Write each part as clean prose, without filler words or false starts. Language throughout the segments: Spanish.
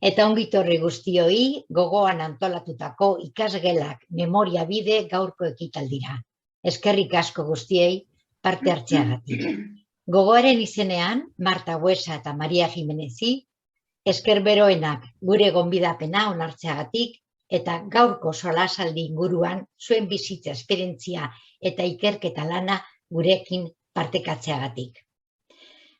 Eta ongi etorri guztioi, gogoan antolatutako ikasgelak memoria bide gaurko ekitaldira. Eskerrik asko guztiei parte hartzeagatik. Gogoaren izenean, Marta Buesa eta Maria Jimenezi, esker beroenak gure gonbidapena onartzeagatik eta gaurko solasaldi inguruan zuen bizitza esperientzia eta ikerketa lana gurekin partekatzeagatik.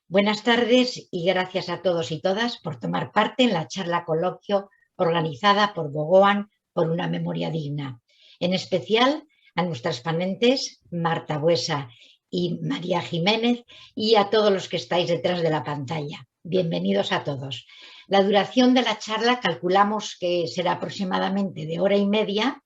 Buenas tardes y gracias a todos y todas por tomar parte en la charla coloquio organizada por Gogoan por una memoria digna. En especial a nuestras ponentes Marta Buesa y María Jiménez y a todos los que estáis detrás de la pantalla. Bienvenidos a todos. La duración de la charla calculamos que será aproximadamente de hora y media.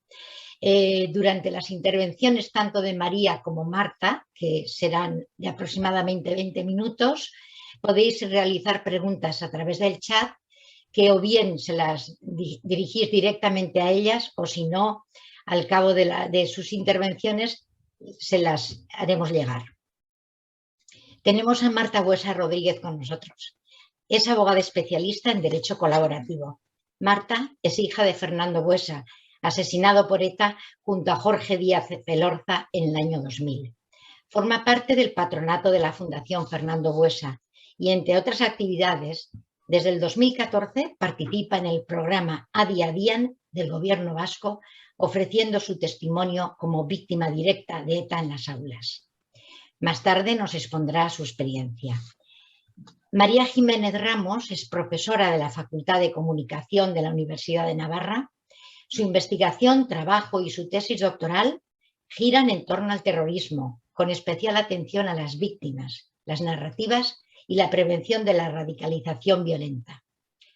Durante las intervenciones tanto de María como Marta, que serán de aproximadamente 20 minutos, podéis realizar preguntas a través del chat, que o bien se las dirigís directamente a ellas o si no, al cabo de sus intervenciones se las haremos llegar. Tenemos a Marta Buesa Rodríguez con nosotros. Es abogada especialista en Derecho Colaborativo. Marta es hija de Fernando Buesa, asesinado por ETA junto a Jorge Díaz Pelorza en el año 2000. Forma parte del patronato de la Fundación Fernando Buesa y, entre otras actividades, desde el 2014 participa en el programa Adi Adian del Gobierno vasco, ofreciendo su testimonio como víctima directa de ETA en las aulas. Más tarde nos expondrá su experiencia. María Jiménez Ramos es profesora de la Facultad de Comunicación de la Universidad de Navarra. Su investigación, trabajo y su tesis doctoral giran en torno al terrorismo, con especial atención a las víctimas, las narrativas y la prevención de la radicalización violenta.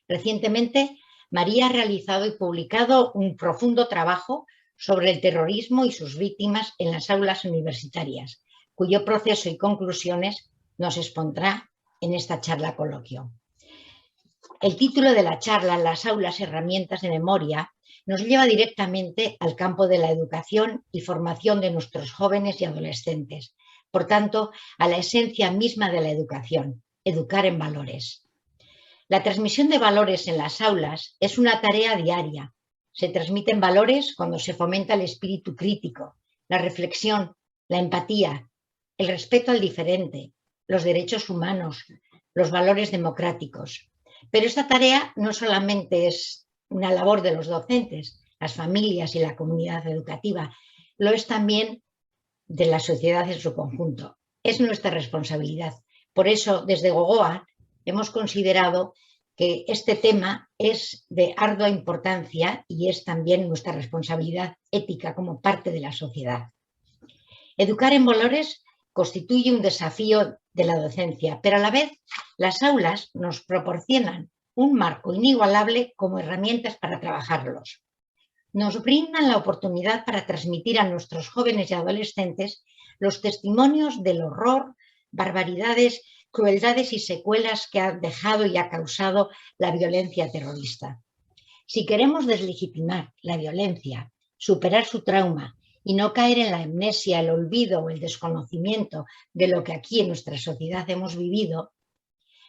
Recientemente, María ha realizado y publicado un profundo trabajo sobre el terrorismo y sus víctimas en las aulas universitarias, cuyo proceso y conclusiones nos expondrá en esta charla coloquio. El título de la charla, Las aulas, herramientas de memoria, nos lleva directamente al campo de la educación y formación de nuestros jóvenes y adolescentes. Por tanto, a la esencia misma de la educación, educar en valores. La transmisión de valores en las aulas es una tarea diaria. Se transmiten valores cuando se fomenta el espíritu crítico, la reflexión, la empatía, el respeto al diferente, los derechos humanos, los valores democráticos. Pero esta tarea no solamente es una labor de los docentes, las familias y la comunidad educativa, lo es también de la sociedad en su conjunto. Es nuestra responsabilidad. Por eso, desde Gogoa, hemos considerado que este tema es de ardua importancia y es también nuestra responsabilidad ética como parte de la sociedad. Educar en valores constituye un desafío de la docencia, pero a la vez las aulas nos proporcionan un marco inigualable como herramientas para trabajarlos. Nos brindan la oportunidad para transmitir a nuestros jóvenes y adolescentes los testimonios del horror, barbaridades, crueldades y secuelas que ha dejado y ha causado la violencia terrorista. Si queremos deslegitimar la violencia, superar su trauma y no caer en la amnesia, el olvido o el desconocimiento de lo que aquí en nuestra sociedad hemos vivido,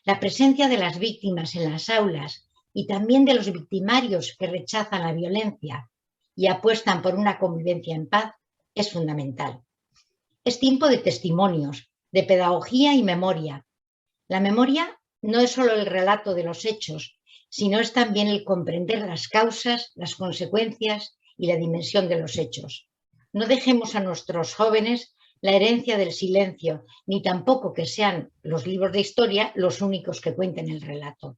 la presencia de las víctimas en las aulas y también de los victimarios que rechazan la violencia y apuestan por una convivencia en paz es fundamental. Es tiempo de testimonios, de pedagogía y memoria. La memoria no es solo el relato de los hechos, sino es también el comprender las causas, las consecuencias y la dimensión de los hechos. No dejemos a nuestros jóvenes la herencia del silencio, ni tampoco que sean los libros de historia los únicos que cuenten el relato.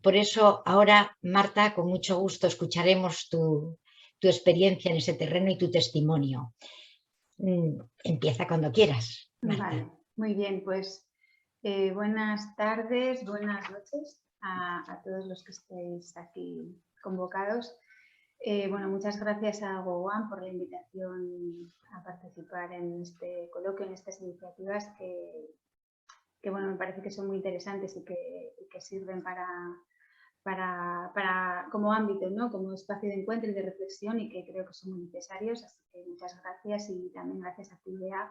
Por eso ahora, Marta, con mucho gusto escucharemos tu experiencia en ese terreno y tu testimonio. Empieza cuando quieras, Marta. Vale, muy bien, pues buenas tardes, buenas noches a todos los que estéis aquí convocados. Bueno, muchas gracias a Gogoan por la invitación a participar en este coloquio, en estas iniciativas que bueno, me parece que son muy interesantes y que sirven como ámbito, ¿no? Como espacio de encuentro y de reflexión y que creo que son muy necesarios. Así que muchas gracias y también gracias a ti, Bea,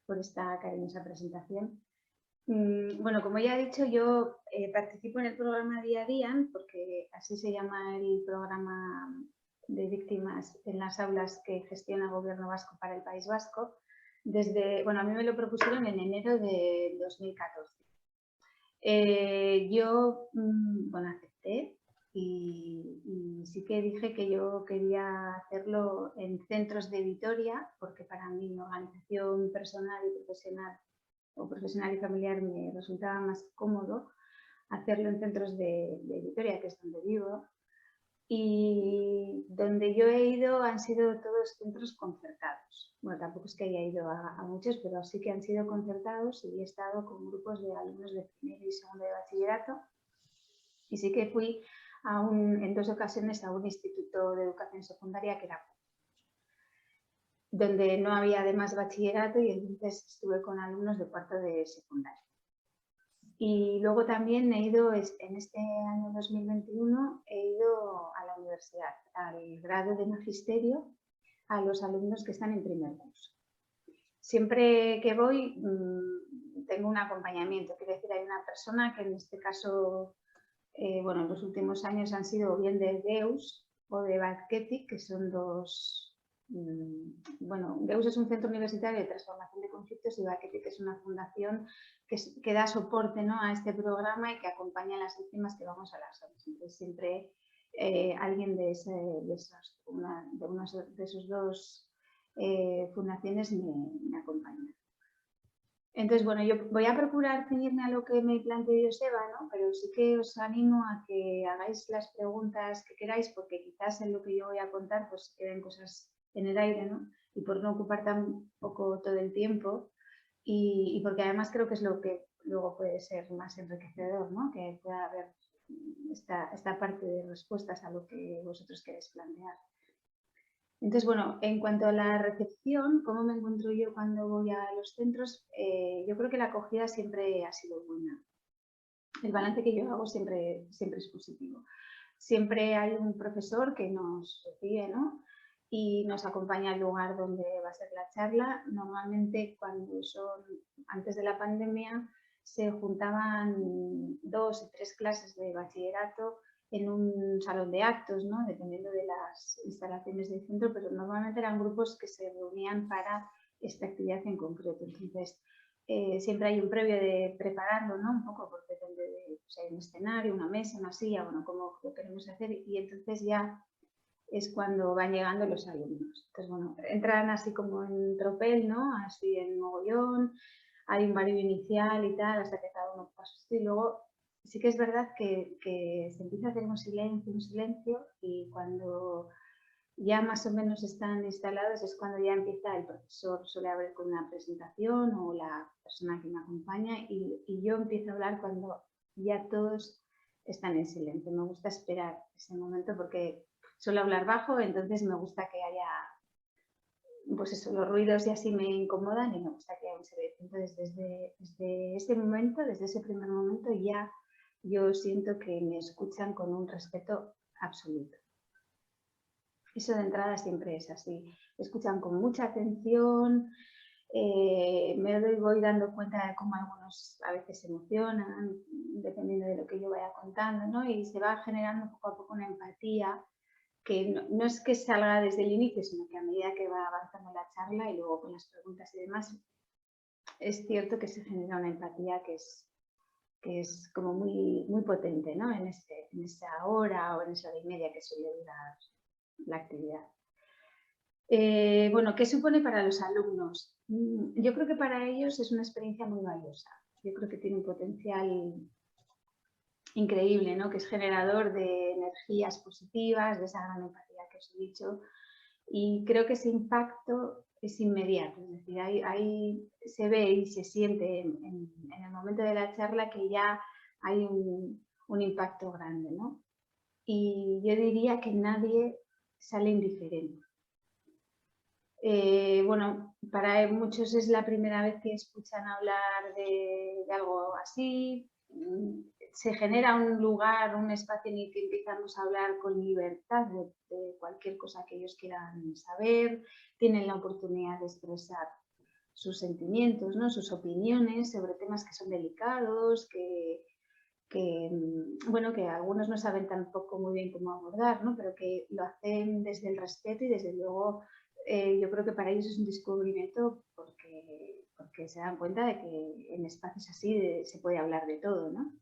por esta cariñosa presentación. Bueno, como ya he dicho, yo participo en el programa Día a Día, porque así se llama el programa de víctimas en las aulas que gestiona el Gobierno vasco para el País Vasco. Bueno, a mí me lo propusieron en enero de 2014. Yo, bueno, acepté y sí que dije que yo quería hacerlo en centros de Vitoria, porque para mí mi organización personal y profesional o profesional y familiar me resultaba más cómodo hacerlo en centros de Vitoria, que es donde vivo. Y donde yo he ido han sido todos centros concertados. Bueno, tampoco es que haya ido a muchos, pero sí que han sido concertados y he estado con grupos de alumnos de primero y segundo de bachillerato. Y sí que fui en 2 ocasiones a un instituto de educación secundaria que era donde no había además bachillerato y entonces estuve con alumnos de cuarto de secundaria. Y luego también he ido, en este año 2021, he ido a la universidad, al grado de magisterio, a los alumnos que están en primer curso. Siempre que voy tengo un acompañamiento, quiere decir, hay una persona que en este caso, bueno, en los últimos años han sido bien de GEUS o de Badketik, que son dos. Bueno, GEUS es un centro universitario de transformación de conflictos y Badketik es una fundación que da soporte, ¿no?, a este programa y que acompaña a las víctimas que vamos a las aulas. Entonces, siempre alguien de esos dos fundaciones me acompaña. Entonces, bueno, yo voy a procurar ceñirme a lo que me planteó Joseba, ¿no? Pero sí que os animo a que hagáis las preguntas que queráis, porque quizás en lo que yo voy a contar pues queden cosas en el aire, ¿no? Y por no ocupar tampoco todo el tiempo y porque además creo que es lo que luego puede ser más enriquecedor, ¿no? Que pueda haber esta parte de respuestas a lo que vosotros queréis plantear. Entonces, bueno, en cuanto a la recepción, ¿cómo me encuentro yo cuando voy a los centros? Yo creo que la acogida siempre ha sido buena. El balance que yo hago siempre es positivo. Siempre hay un profesor que nos recibe, ¿no?, y nos acompaña al lugar donde va a ser la charla. Normalmente, antes de la pandemia, se juntaban 2 o 3 clases de bachillerato en un salón de actos, ¿no?, dependiendo de las instalaciones del centro, pero normalmente eran grupos que se reunían para esta actividad en concreto. Entonces, siempre hay un previo de prepararlo, ¿no?, un poco, porque depende de, pues, hay un escenario, una mesa, una silla, bueno, cómo lo queremos hacer, y entonces ya es cuando van llegando los alumnos. Entonces, bueno, entran así como en tropel, ¿no?, así en mogollón, hay un barullo inicial y tal, hasta que cada uno pasa su sitio, y luego sí que es verdad que se empieza a hacer un silencio, y cuando ya más o menos están instalados es cuando ya empieza el profesor, suele haber con una presentación o la persona que me acompaña, y yo empiezo a hablar cuando ya todos están en silencio. Me gusta esperar ese momento porque suelo hablar bajo, entonces me gusta que haya, pues eso, los ruidos y así me incomodan y me gusta que haya un silencio. Entonces, desde ese momento, desde ese primer momento, ya yo siento que me escuchan con un respeto absoluto. Eso de entrada siempre es así. Escuchan con mucha atención, voy dando cuenta de cómo algunos a veces se emocionan, dependiendo de lo que yo vaya contando, ¿no? Y se va generando poco a poco una empatía que no es que salga desde el inicio, sino que a medida que va avanzando la charla y luego con las preguntas y demás, es cierto que se genera una empatía que es como muy, muy potente, ¿no?, en esa hora o en esa hora y media que suele durar la actividad. Bueno, ¿qué supone para los alumnos? Yo creo que para ellos es una experiencia muy valiosa. Yo creo que tiene un potencial increíble, ¿no?, que es generador de energías positivas, de esa gran empatía que os he dicho, y creo que ese impacto es inmediato, es decir, ahí se ve y se siente en el momento de la charla que ya hay un impacto grande, ¿no? Y yo diría que nadie sale indiferente. Bueno, para muchos es la primera vez que escuchan hablar de algo así. Se genera un lugar, un espacio en el que empezamos a hablar con libertad de cualquier cosa que ellos quieran saber. Tienen la oportunidad de expresar sus sentimientos, ¿no? Sus opiniones sobre temas que son delicados, bueno, que algunos no saben tampoco muy bien cómo abordar, ¿no? Pero que lo hacen desde el respeto y desde luego yo creo que para ellos es un descubrimiento porque se dan cuenta de que en espacios así se puede hablar de todo, ¿no?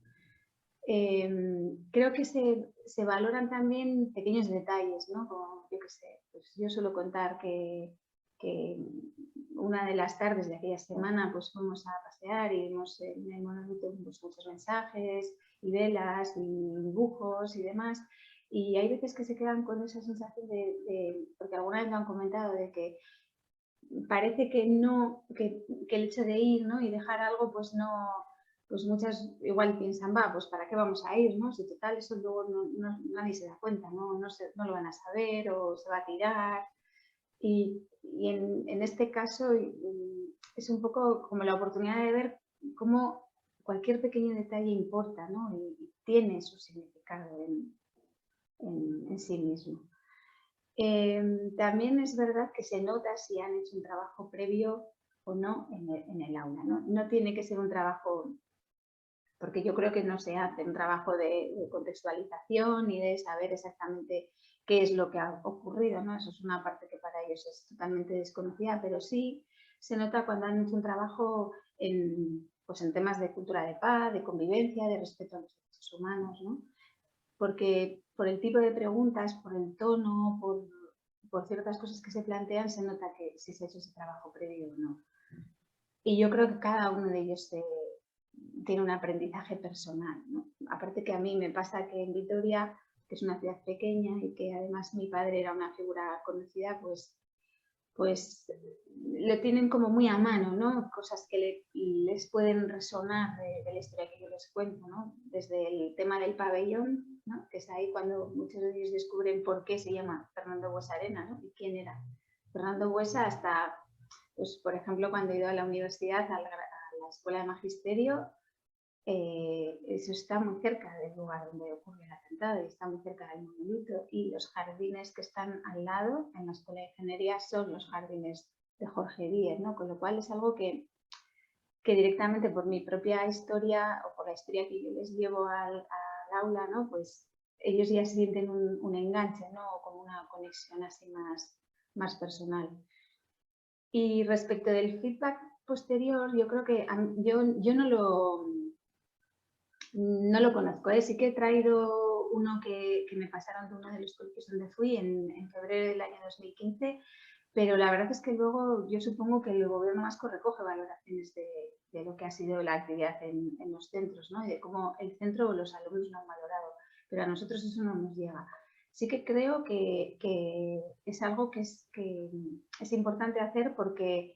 Creo que se valoran también pequeños detalles, ¿no? Como, yo qué sé, pues yo suelo contar que una de las tardes de aquella semana pues fuimos a pasear y vimos en el monolito pues, muchos mensajes y velas y dibujos y demás. Y hay veces que se quedan con esa sensación porque alguna vez lo han comentado, de que parece que no, que el hecho de ir, ¿no? Y dejar algo, pues no, pues muchas igual piensan, va, pues ¿para qué vamos a ir, no? Si total eso luego nadie se da cuenta, ¿no? No lo van a saber o se va a tirar. Y en este caso es un poco como la oportunidad de ver cómo cualquier pequeño detalle importa, ¿no? Y tiene su significado en sí mismo. También es verdad que se nota si han hecho un trabajo previo o no en el aula, ¿no? No tiene que ser un trabajo, porque yo creo que no se hace un trabajo de contextualización y de saber exactamente qué es lo que ha ocurrido, ¿no? Eso es una parte que para ellos es totalmente desconocida, pero sí se nota cuando han hecho un trabajo pues en temas de cultura de paz, de convivencia, de respeto a los derechos humanos, ¿no? Porque por el tipo de preguntas, por el tono, por ciertas cosas que se plantean, se nota que si se ha hecho ese trabajo previo o no. Y yo creo que cada uno de ellos tiene un aprendizaje personal, ¿no? Aparte que a mí me pasa que en Vitoria, que es una ciudad pequeña y que además mi padre era una figura conocida, pues lo tienen como muy a mano, ¿no? Cosas que les pueden resonar de la historia que yo les cuento, ¿no? Desde el tema del pabellón, ¿no? Que es ahí cuando muchos de ellos descubren por qué se llama Fernando Buesa Arena, ¿no? Y quién era Fernando Buesa, hasta, pues, por ejemplo, cuando he ido a la universidad, a la escuela de magisterio, eso está muy cerca del lugar donde ocurre el atentado y está muy cerca del monolito, y los jardines que están al lado en la escuela de ingeniería son los jardines de Jorge Díez, ¿no? Con lo cual es algo que directamente por mi propia historia o por la historia que yo les llevo al aula, ¿no? Pues ellos ya sienten un enganche, ¿no? O como una conexión así más personal. Y respecto del feedback posterior, yo creo que yo no lo conozco, ¿eh? Sí que he traído uno que me pasaron de uno de los colegios donde fui en febrero del año 2015, pero la verdad es que luego yo supongo que el gobierno vasco recoge valoraciones de lo que ha sido la actividad en los centros, ¿no? Y de cómo el centro o los alumnos lo han valorado, pero a nosotros eso no nos llega. Sí que creo que es algo que es importante hacer porque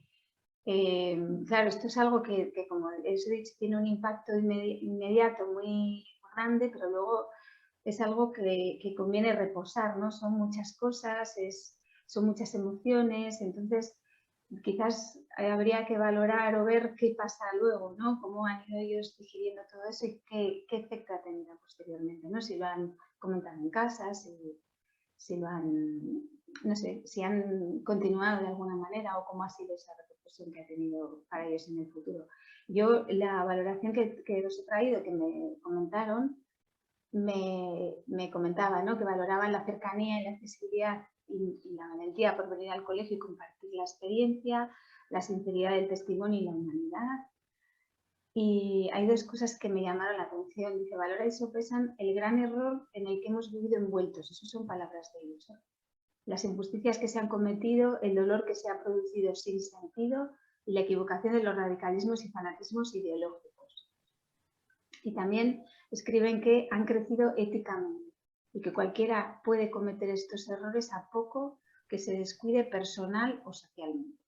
claro, esto es algo que como os he dicho, tiene un impacto inmediato muy grande, pero luego es algo que conviene reposar, ¿no? Son muchas cosas, son muchas emociones, entonces quizás habría que valorar o ver qué pasa luego, ¿no? Cómo han ido ellos digiriendo todo eso y qué efecto ha tenido posteriormente, ¿no? Si lo han comentado en casa, si lo han, no sé, si han continuado de alguna manera o cómo ha sido esa repercusión que ha tenido para ellos en el futuro. Yo, la valoración que os he traído, que me comentaron, me comentaba, ¿no? Que valoraban la cercanía y la accesibilidad y la valentía por venir al colegio y compartir la experiencia, la sinceridad del testimonio y la humanidad. Y hay dos cosas que me llamaron la atención. Dice, valora y sopesan el gran error en el que hemos vivido envueltos. Esas son palabras de ellos, ¿eh? Las injusticias que se han cometido, el dolor que se ha producido sin sentido y la equivocación de los radicalismos y fanatismos ideológicos. Y también escriben que han crecido éticamente y que cualquiera puede cometer estos errores a poco que se descuide personal o socialmente.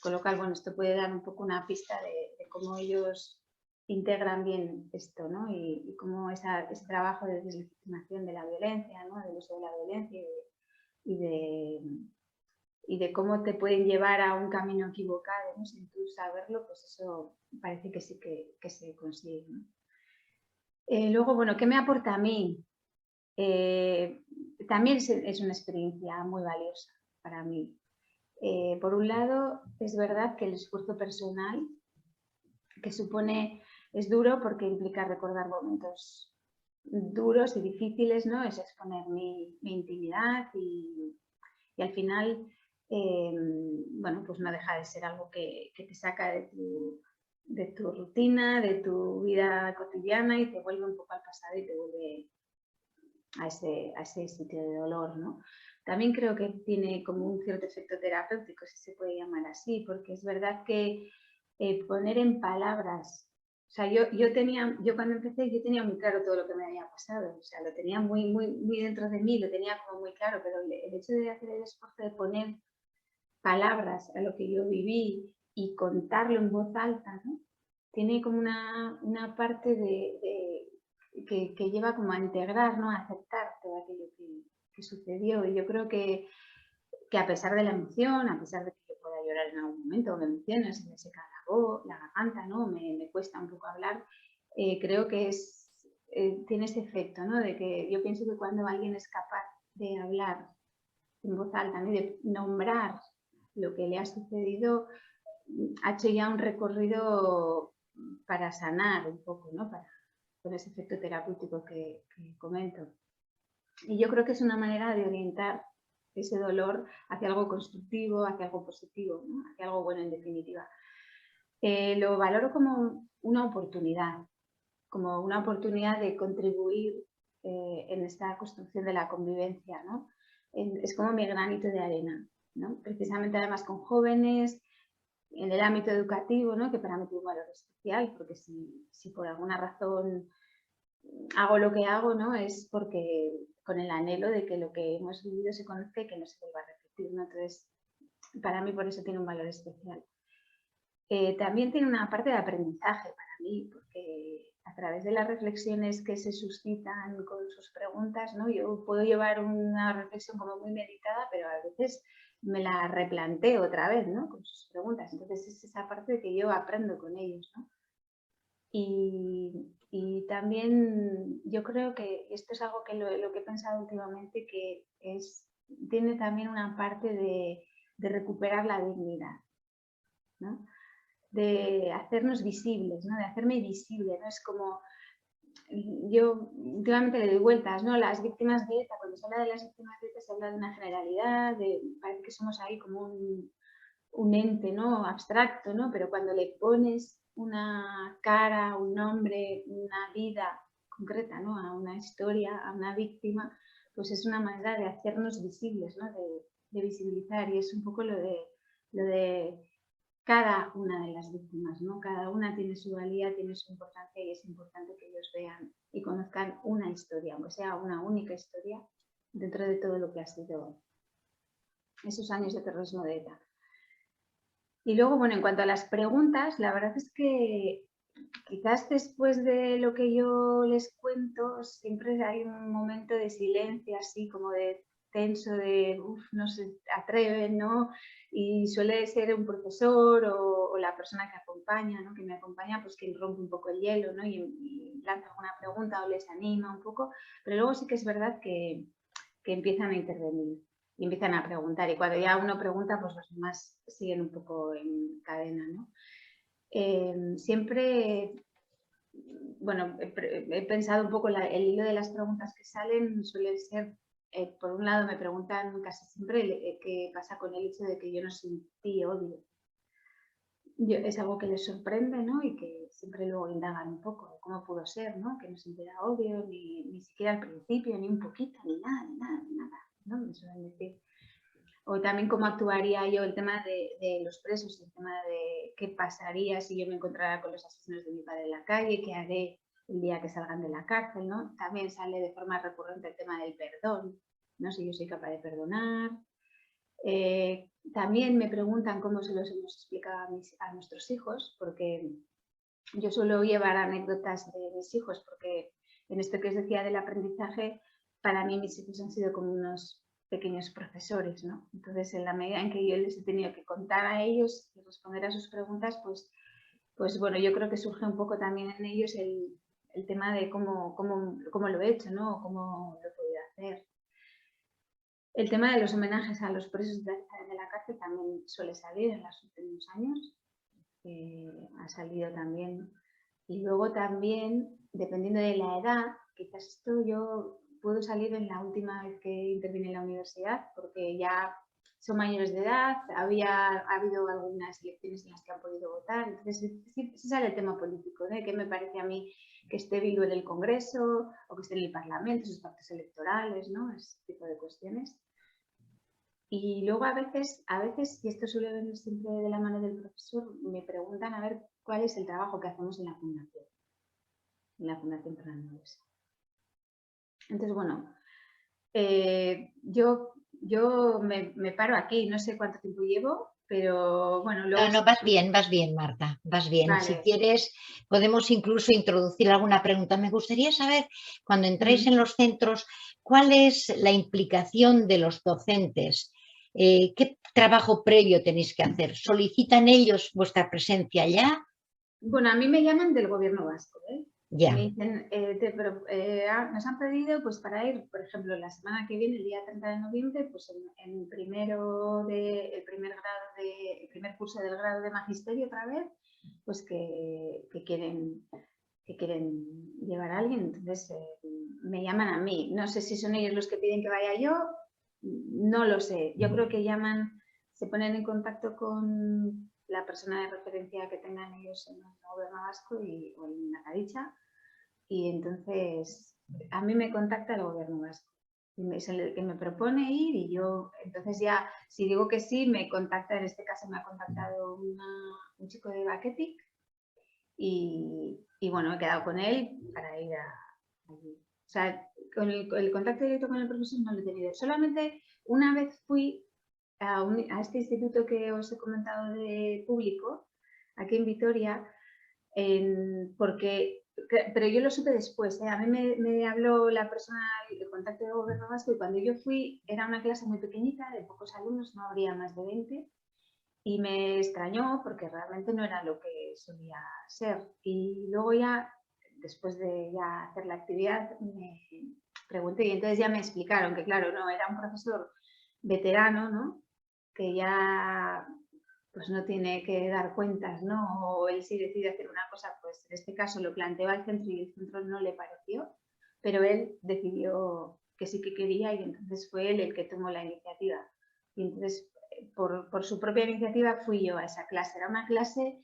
Con lo cual, bueno, esto puede dar un poco una pista de cómo ellos integran bien esto, ¿no? Y cómo ese trabajo de deslegitimación de la violencia, ¿no? Del uso de la violencia y de cómo te pueden llevar a un camino equivocado, ¿no? Sin tú saberlo, pues eso parece que sí que se consigue, ¿no? Luego, bueno, ¿qué me aporta a mí? También es una experiencia muy valiosa para mí. Por un lado, es verdad que el esfuerzo personal que supone es duro porque implica recordar momentos duros y difíciles, ¿no? Es exponer mi intimidad y al final, bueno, pues no deja de ser algo que te saca de tu rutina, de tu vida cotidiana y te vuelve un poco al pasado y te vuelve a ese sitio de dolor, ¿no? También creo que tiene como un cierto efecto terapéutico, si se puede llamar así, porque es verdad que poner en palabras, o sea, yo cuando empecé, yo tenía muy claro todo lo que me había pasado, o sea, lo tenía muy, muy, muy dentro de mí, lo tenía como muy claro, pero el hecho de hacer el esfuerzo de poner palabras a lo que yo viví y contarlo en voz alta, ¿no? Tiene como una parte que lleva como a integrar, ¿no? A aceptar todo aquello que sucedió. Y yo creo que a pesar de la emoción, a pesar de que yo pueda llorar en algún momento, me emociona, se me seca la voz, la garganta, ¿no? Me cuesta un poco hablar, creo que tiene ese efecto, ¿no? De que yo pienso que cuando alguien es capaz de hablar en voz alta, ¿no? Y de nombrar lo que le ha sucedido, ha hecho ya un recorrido para sanar un poco, ¿no? Con ese efecto terapéutico que comento. Y yo creo que es una manera de orientar ese dolor hacia algo constructivo, hacia algo positivo, ¿no? Hacia algo bueno en definitiva. Lo valoro como una oportunidad de contribuir en esta construcción de la convivencia, ¿no? Es como mi granito de arena, ¿no? Precisamente además con jóvenes, en el ámbito educativo, ¿no? Que para mí tiene un valor especial, porque si por alguna razón hago lo que hago, ¿no? Es porque con el anhelo de que lo que hemos vivido se conozca y que no se vuelva a repetir, ¿no? Entonces, para mí por eso tiene un valor especial. También tiene una parte de aprendizaje para mí, porque a través de las reflexiones que se suscitan con sus preguntas, ¿no? Yo puedo llevar una reflexión como muy meditada, pero a veces me la replanteo otra vez, ¿no? Con sus preguntas. Entonces es esa parte de que yo aprendo con ellos, ¿no? Y también yo creo que esto es algo que lo que he pensado últimamente, que tiene también una parte de recuperar la dignidad, ¿no? De hacernos visibles, ¿no? De hacerme visible, ¿no? Es como, yo últimamente le doy vueltas, ¿no? Las víctimas de ETA, cuando se habla de las víctimas de ETA se habla de una generalidad, parece que somos ahí como un ente, ¿no? Abstracto, ¿no? Pero cuando le pones una cara, un nombre, una vida concreta, ¿no? A una historia, a una víctima, pues es una manera de hacernos visibles, ¿no? De visibilizar, y es un poco lo de cada una de las víctimas, ¿no? Cada una tiene su valía, tiene su importancia y es importante que ellos vean y conozcan una historia, aunque sea una única historia, dentro de todo lo que ha sido esos años de terrorismo de ETA. Y luego, bueno, en cuanto a las preguntas, la verdad es que quizás después de lo que yo les cuento, siempre hay un momento de silencio, así como de tenso, de no se atreven, ¿no? Y suele ser un profesor o la persona que acompaña, ¿no? Que me acompaña, pues que rompe un poco el hielo, ¿no? Y lanza alguna pregunta o les anima un poco, pero luego sí que es verdad que empiezan a intervenir y empiezan a preguntar. Y cuando ya uno pregunta, pues los demás siguen un poco en cadena, ¿no? Siempre, bueno, he pensado un poco, el hilo de las preguntas que salen suele ser, por un lado me preguntan casi siempre qué pasa con el hecho de que yo no sentí odio. Es algo que les sorprende, ¿no? Y que siempre luego indagan un poco cómo pudo ser, ¿no? Que no sintiera odio, ni siquiera al principio, ni un poquito, ni nada, ¿no? Me suelen decir. O también cómo actuaría yo, el tema de los presos, el tema de qué pasaría si yo me encontrara con los asesinos de mi padre en la calle, qué haré el día que salgan de la cárcel, ¿no? También sale de forma recurrente el tema del perdón, ¿no? Si yo soy capaz de perdonar. También me preguntan cómo se los hemos explicado a nuestros hijos, porque yo suelo llevar anécdotas de mis hijos, porque en esto que os decía del aprendizaje, para mí mis hijos han sido como unos pequeños profesores, ¿no? Entonces, en la medida en que yo les he tenido que contar a ellos y responder a sus preguntas, pues bueno, yo creo que surge un poco también en ellos el tema de cómo lo he hecho, ¿no? Cómo lo he podido hacer. El tema de los homenajes a los presos de la cárcel también suele salir en los últimos años. Ha salido también. Y luego también, dependiendo de la edad, quizás esto yo puedo salir en la última vez que intervine en la universidad, porque ya son mayores de edad, ha habido algunas elecciones en las que han podido votar, entonces sí sale el tema político, ¿no? ¿Qué me parece a mí que esté vivo en el Congreso o que esté en el Parlamento, sus pactos electorales, ¿no? Ese tipo de cuestiones. Y luego a veces, y esto suele venir siempre de la mano del profesor, me preguntan a ver cuál es el trabajo que hacemos en la Fundación Fernando Buesa. Entonces, bueno, yo me paro aquí, no sé cuánto tiempo llevo, pero bueno, luego... No, vas bien, Marta, vas bien. Vale. Si quieres, podemos incluso introducir alguna pregunta. Me gustaría saber, cuando entráis en los centros, ¿cuál es la implicación de los docentes? ¿Qué trabajo previo tenéis que hacer? ¿Solicitan ellos vuestra presencia ya? Bueno, a mí me llaman del Gobierno vasco, ¿eh? Ya. Me dicen, nos han pedido pues para ir, por ejemplo, la semana que viene, el día 30 de noviembre, pues el primer curso del grado de magisterio otra vez, pues que quieren llevar a alguien, entonces me llaman a mí. No sé si son ellos los que piden que vaya yo, no lo sé. Yo creo que se ponen en contacto con la persona de referencia que tengan ellos en el Gobierno vasco o en la Cadicha, y entonces a mí me contacta el Gobierno vasco. Es el que me propone ir y yo, entonces ya, si digo que sí, me contacta, en este caso me ha contactado un chico de Baketic y bueno, he quedado con él para ir allí. O sea, con el contacto directo con el profesor no lo he tenido. Solamente una vez fui a este instituto que os he comentado de público, aquí en Vitoria, pero yo lo supe después, ¿eh? A mí me habló la persona de contacto del Gobierno vasco y cuando yo fui era una clase muy pequeñita, de pocos alumnos, no habría más de 20, y me extrañó porque realmente no era lo que solía ser. Y luego ya, después de ya hacer la actividad, me pregunté y entonces ya me explicaron que claro, no, era un profesor veterano, ¿no? Que ya pues no tiene que dar cuentas, ¿no? O él si decide hacer una cosa, pues en este caso lo planteó al centro y el centro no le pareció, pero él decidió que sí que quería y entonces fue él el que tomó la iniciativa. Y entonces, por su propia iniciativa fui yo a esa clase. Era una clase,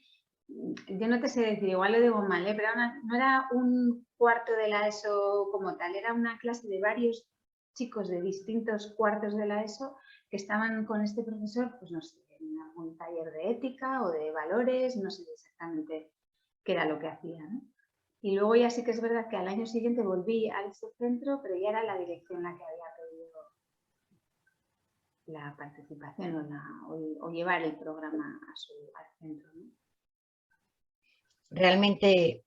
yo no te sé decir, igual lo digo mal, pero no era un cuarto de la ESO como tal, era una clase de varios chicos de distintos cuartos de la ESO que estaban con este profesor, pues no sé, en algún taller de ética o de valores, no sé exactamente qué era lo que hacía, ¿no? Y luego ya sí que es verdad que al año siguiente volví a ese centro, pero ya era la dirección la que había pedido la participación o llevar el programa al centro, ¿no? Realmente,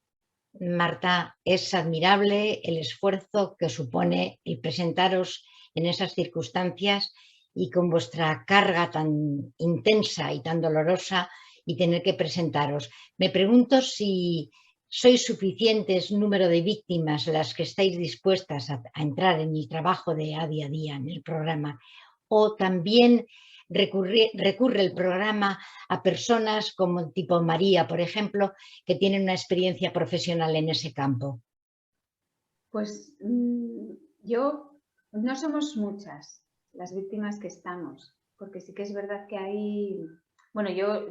Marta, es admirable el esfuerzo que supone el presentaros en esas circunstancias y con vuestra carga tan intensa y tan dolorosa y tener que presentaros. Me pregunto si sois suficientes número de víctimas las que estáis dispuestas a entrar en el trabajo de a día en el programa, o también recurre el programa a personas como tipo María, por ejemplo, que tienen una experiencia profesional en ese campo. Pues no somos muchas las víctimas que estamos, porque sí que es verdad que hay, bueno, yo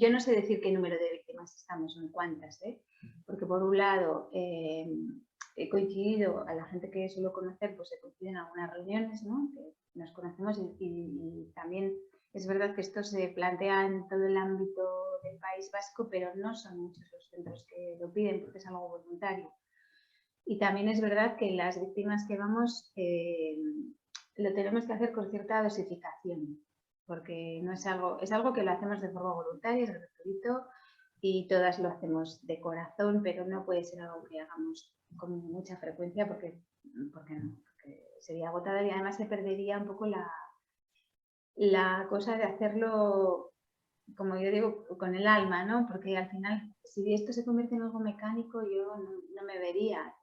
no sé decir qué número de víctimas estamos, no cuántas, ¿eh? Porque por un lado he coincidido, a la gente que suelo conocer, pues he coincidido en algunas reuniones, ¿no? Que nos conocemos y también es verdad que esto se plantea en todo el ámbito del País Vasco, pero no son muchos los centros que lo piden porque es algo voluntario. Y también es verdad que las víctimas que vamos lo tenemos que hacer con cierta dosificación, porque no es algo que lo hacemos de forma voluntaria, es gratuito y todas lo hacemos de corazón, pero no puede ser algo que hagamos con mucha frecuencia porque sería agotador y además se perdería un poco la cosa de hacerlo, como yo digo, con el alma, ¿no? Porque al final, si esto se convierte en algo mecánico, yo no me vería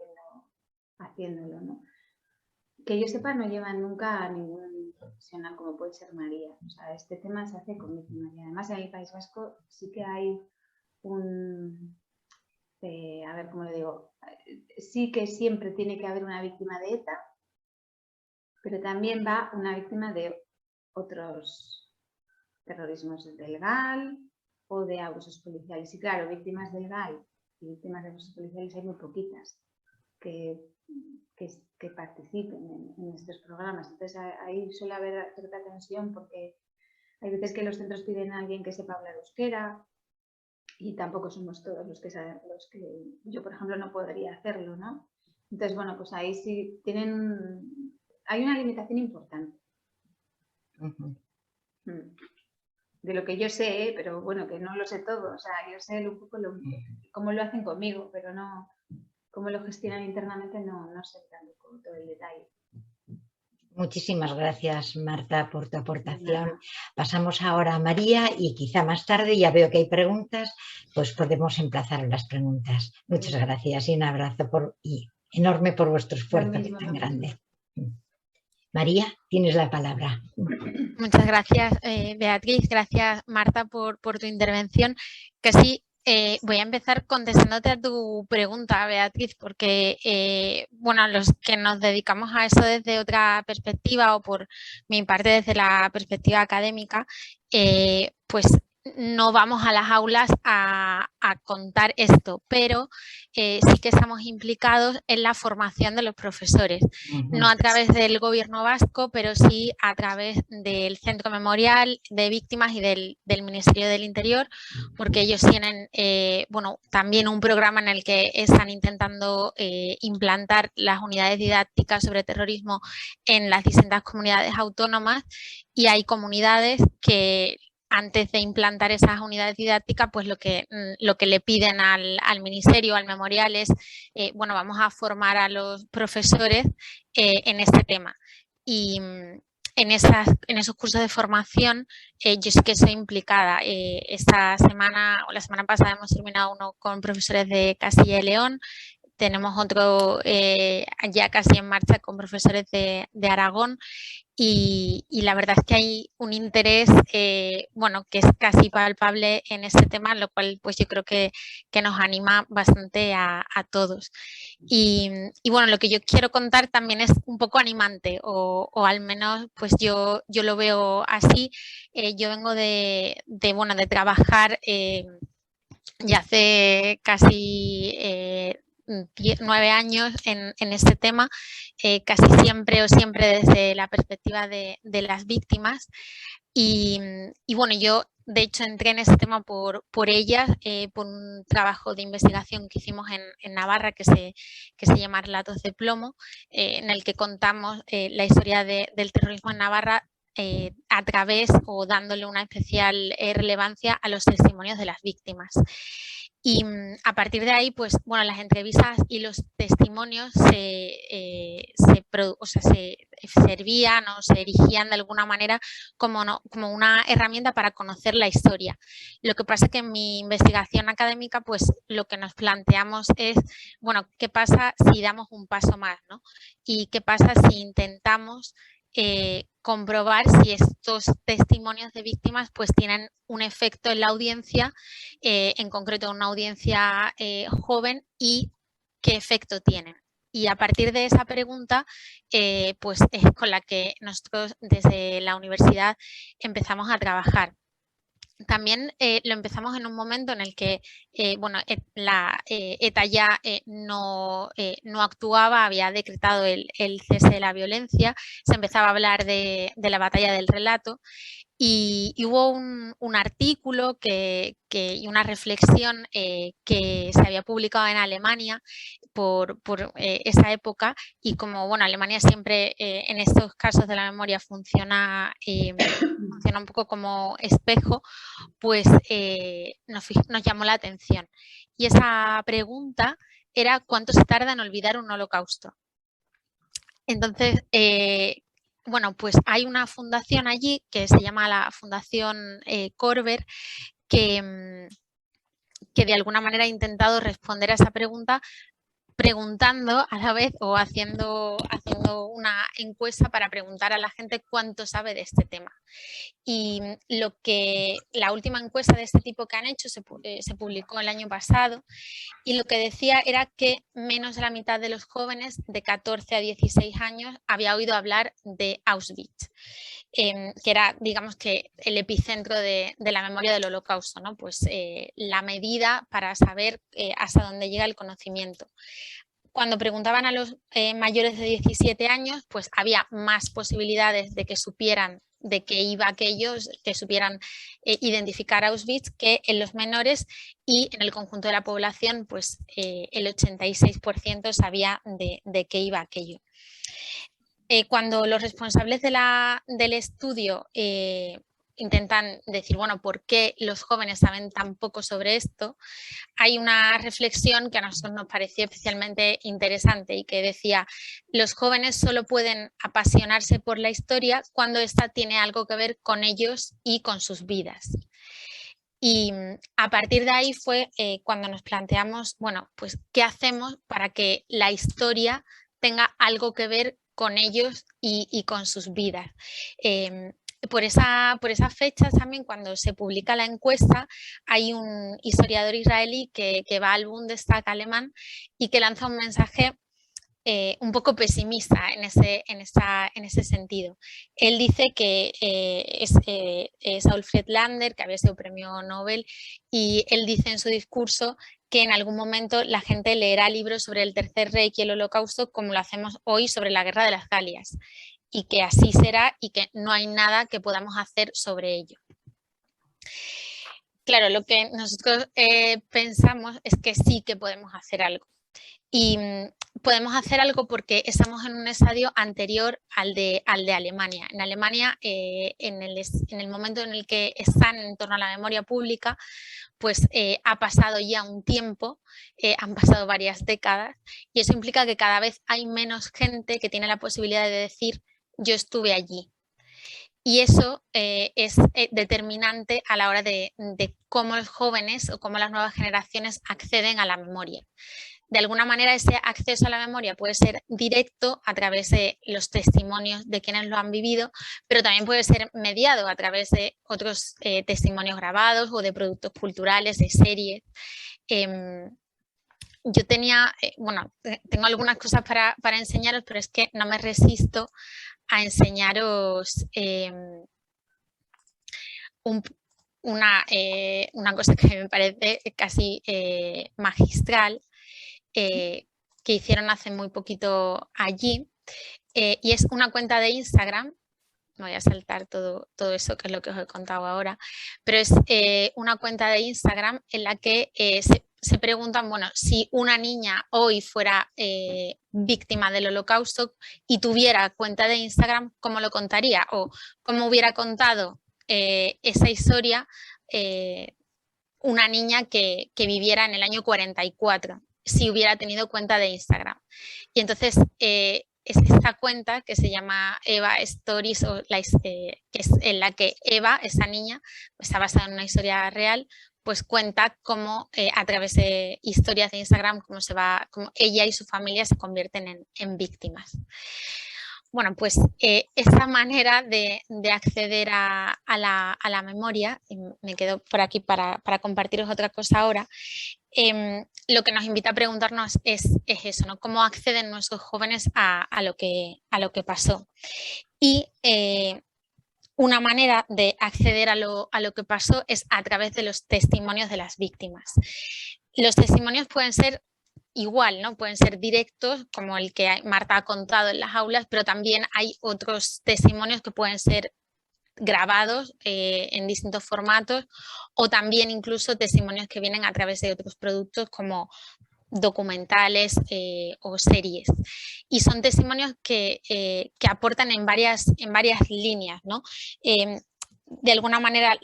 haciéndolo, ¿no? que yo sepa, no llevan nunca a ningún profesional como puede ser María. O sea, este tema se hace con víctimas. Y además en el País Vasco sí que hay a ver cómo le digo, sí que siempre tiene que haber una víctima de ETA, pero también va una víctima de otros terrorismos del GAL o de abusos policiales. Y claro, víctimas del GAL y víctimas de abusos policiales hay muy poquitas que participen en estos programas. Entonces ahí suele haber cierta tensión porque hay veces que los centros piden a alguien que sepa hablar euskera y tampoco somos todos los que saben, yo, por ejemplo, no podría hacerlo, ¿no? Entonces, bueno, pues ahí sí hay una limitación importante. De lo que yo sé, pero bueno, que no lo sé todo. O sea, yo sé un poco cómo lo hacen conmigo, pero no cómo lo gestionan internamente, no sé tampoco todo el detalle. Muchísimas gracias, Marta, por tu aportación. Pasamos ahora a María y quizá más tarde, ya veo que hay preguntas, pues podemos emplazar a las preguntas. Muchas gracias y un abrazo enorme por vuestro esfuerzo tan grande. María, tienes la palabra. Muchas gracias, Beatriz. Gracias, Marta, por tu intervención. Casi voy a empezar contestándote a tu pregunta, Beatriz, porque, bueno, los que nos dedicamos a eso desde otra perspectiva o por mi parte desde la perspectiva académica, pues no vamos a las aulas a contar esto, pero sí que estamos implicados en la formación de los profesores, no a través del Gobierno vasco, pero sí a través del Centro Memorial de Víctimas y del Ministerio del Interior, porque ellos tienen bueno, también un programa en el que están intentando implantar las unidades didácticas sobre terrorismo en las distintas comunidades autónomas, y hay comunidades que antes de implantar esas unidades didácticas, pues lo que le piden al Ministerio, al Memorial es, bueno, vamos a formar a los profesores en este tema. Y en esos cursos de formación yo sí que estoy implicada. Esta semana o la semana pasada hemos terminado uno con profesores de Castilla y León. Tenemos otro ya casi en marcha con profesores de Aragón. Y la verdad es que hay un interés, bueno, que es casi palpable en este tema, lo cual pues yo creo que nos anima bastante a todos. Y bueno, lo que yo quiero contar también es un poco animante, o al menos pues yo lo veo así. Yo vengo de trabajar ya hace casi 9 años en este tema, casi siempre desde la perspectiva de las víctimas. Y bueno, yo de hecho entré en este tema por ellas, por un trabajo de investigación que hicimos en Navarra que se llama Relatos de Plomo, en el que contamos la historia del terrorismo en Navarra a través o dándole una especial relevancia a los testimonios de las víctimas. Y a partir de ahí, pues bueno, las entrevistas y los testimonios se servían o se erigían de alguna manera como una herramienta para conocer la historia. Lo que pasa es que en mi investigación académica, pues lo que nos planteamos es, bueno, ¿qué pasa si damos un paso más, ¿no? Y qué pasa si intentamos comprobar si estos testimonios de víctimas pues tienen un efecto en la audiencia, en concreto una audiencia joven, y qué efecto tienen. Y a partir de esa pregunta, pues es con la que nosotros desde la universidad empezamos a trabajar. También lo empezamos en un momento en el que bueno, la ETA ya no actuaba, había decretado el cese de la violencia, se empezaba a hablar de la batalla del relato. Y hubo un artículo y una reflexión que se había publicado en Alemania por esa época, y como bueno, Alemania siempre en estos casos de la memoria funciona un poco como espejo, pues nos llamó la atención. Y esa pregunta era: ¿cuánto se tarda en olvidar un holocausto? Entonces, bueno, pues hay una fundación allí que se llama la Fundación Korver, que de alguna manera ha intentado responder a esa pregunta preguntando a la vez o haciendo una encuesta para preguntar a la gente cuánto sabe de este tema. Y la última encuesta de este tipo que han hecho se publicó el año pasado, y lo que decía era que menos de la mitad de los jóvenes de 14 a 16 años había oído hablar de Auschwitz, que era, digamos, que el epicentro de la memoria del Holocausto, ¿no? Pues la medida para saber hasta dónde llega el conocimiento. Cuando preguntaban a los mayores de 17 años, pues había más posibilidades de que supieran de qué iba aquello, que supieran identificar Auschwitz, que en los menores, y en el conjunto de la población, pues el 86% sabía de qué iba aquello. Cuando los responsables del estudio intentan decir, bueno, ¿por qué los jóvenes saben tan poco sobre esto? Hay una reflexión que a nosotros nos pareció especialmente interesante y que decía: los jóvenes solo pueden apasionarse por la historia cuando ésta tiene algo que ver con ellos y con sus vidas. Y a partir de ahí fue cuando nos planteamos, bueno, pues ¿qué hacemos para que la historia tenga algo que ver con ellos y con sus vidas? Por esas fechas también, cuando se publica la encuesta, hay un historiador israelí que va al Bundestag alemán y que lanza un mensaje un poco pesimista en ese sentido. Él dice que es Saul Friedlander, que había sido premio Nobel, y él dice en su discurso que en algún momento la gente leerá libros sobre el Tercer Reich y el Holocausto como lo hacemos hoy sobre la Guerra de las Galias, y que así será y que no hay nada que podamos hacer sobre ello. Claro, lo que nosotros pensamos es que sí que podemos hacer algo. Y podemos hacer algo porque estamos en un estadio anterior al de Alemania. En Alemania, en el momento en el que están en torno a la memoria pública, pues ha pasado ya un tiempo, han pasado varias décadas, y eso implica que cada vez hay menos gente que tiene la posibilidad de decir yo estuve allí. Y eso es determinante a la hora de cómo los jóvenes o cómo las nuevas generaciones acceden a la memoria. De alguna manera, ese acceso a la memoria puede ser directo a través de los testimonios de quienes lo han vivido, pero también puede ser mediado a través de otros testimonios grabados o de productos culturales, de series. Yo tengo algunas cosas para enseñaros, pero es que no me resisto a enseñaros una cosa que me parece casi magistral, que hicieron hace muy poquito allí, y es una cuenta de Instagram. Me voy a saltar todo eso, que es lo que os he contado ahora, pero es una cuenta de Instagram en la que se preguntan, bueno, si una niña hoy fuera víctima del Holocausto y tuviera cuenta de Instagram, ¿cómo lo contaría? O cómo hubiera contado esa historia una niña que viviera en el año 44, si hubiera tenido cuenta de Instagram. Y entonces es esta cuenta que se llama Eva Stories, que es en la que Eva, esa niña, está basada en una historia real, pues cuenta cómo a través de historias de Instagram, cómo ella y su familia se convierten en víctimas. Bueno, pues esa manera de acceder a la memoria, y me quedo por aquí para compartiros otra cosa ahora, lo que nos invita a preguntarnos es eso, ¿no? ¿Cómo acceden nuestros jóvenes a lo que pasó? Y una manera de acceder a lo que pasó es a través de los testimonios de las víctimas. Los testimonios pueden ser igual, ¿no? Pueden ser directos, como el que Marta ha contado en las aulas, pero también hay otros testimonios que pueden ser grabados en distintos formatos, o también incluso testimonios que vienen a través de otros productos como documentales o series, y son testimonios que aportan en varias líneas, ¿no? De alguna manera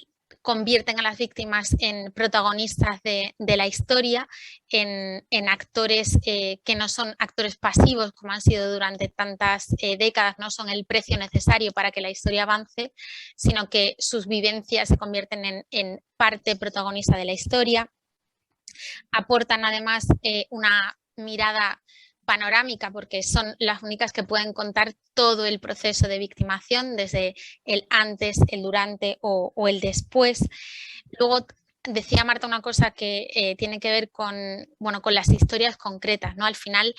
convierten a las víctimas en protagonistas de la historia, en actores que no son actores pasivos como han sido durante tantas décadas, no son el precio necesario para que la historia avance, sino que sus vivencias se convierten en parte protagonista de la historia. Aportan además una mirada panorámica, porque son las únicas que pueden contar todo el proceso de victimación, desde el antes, el durante o el después. Luego decía Marta una cosa que tiene que ver con, bueno, con las historias concretas, ¿no? Al final,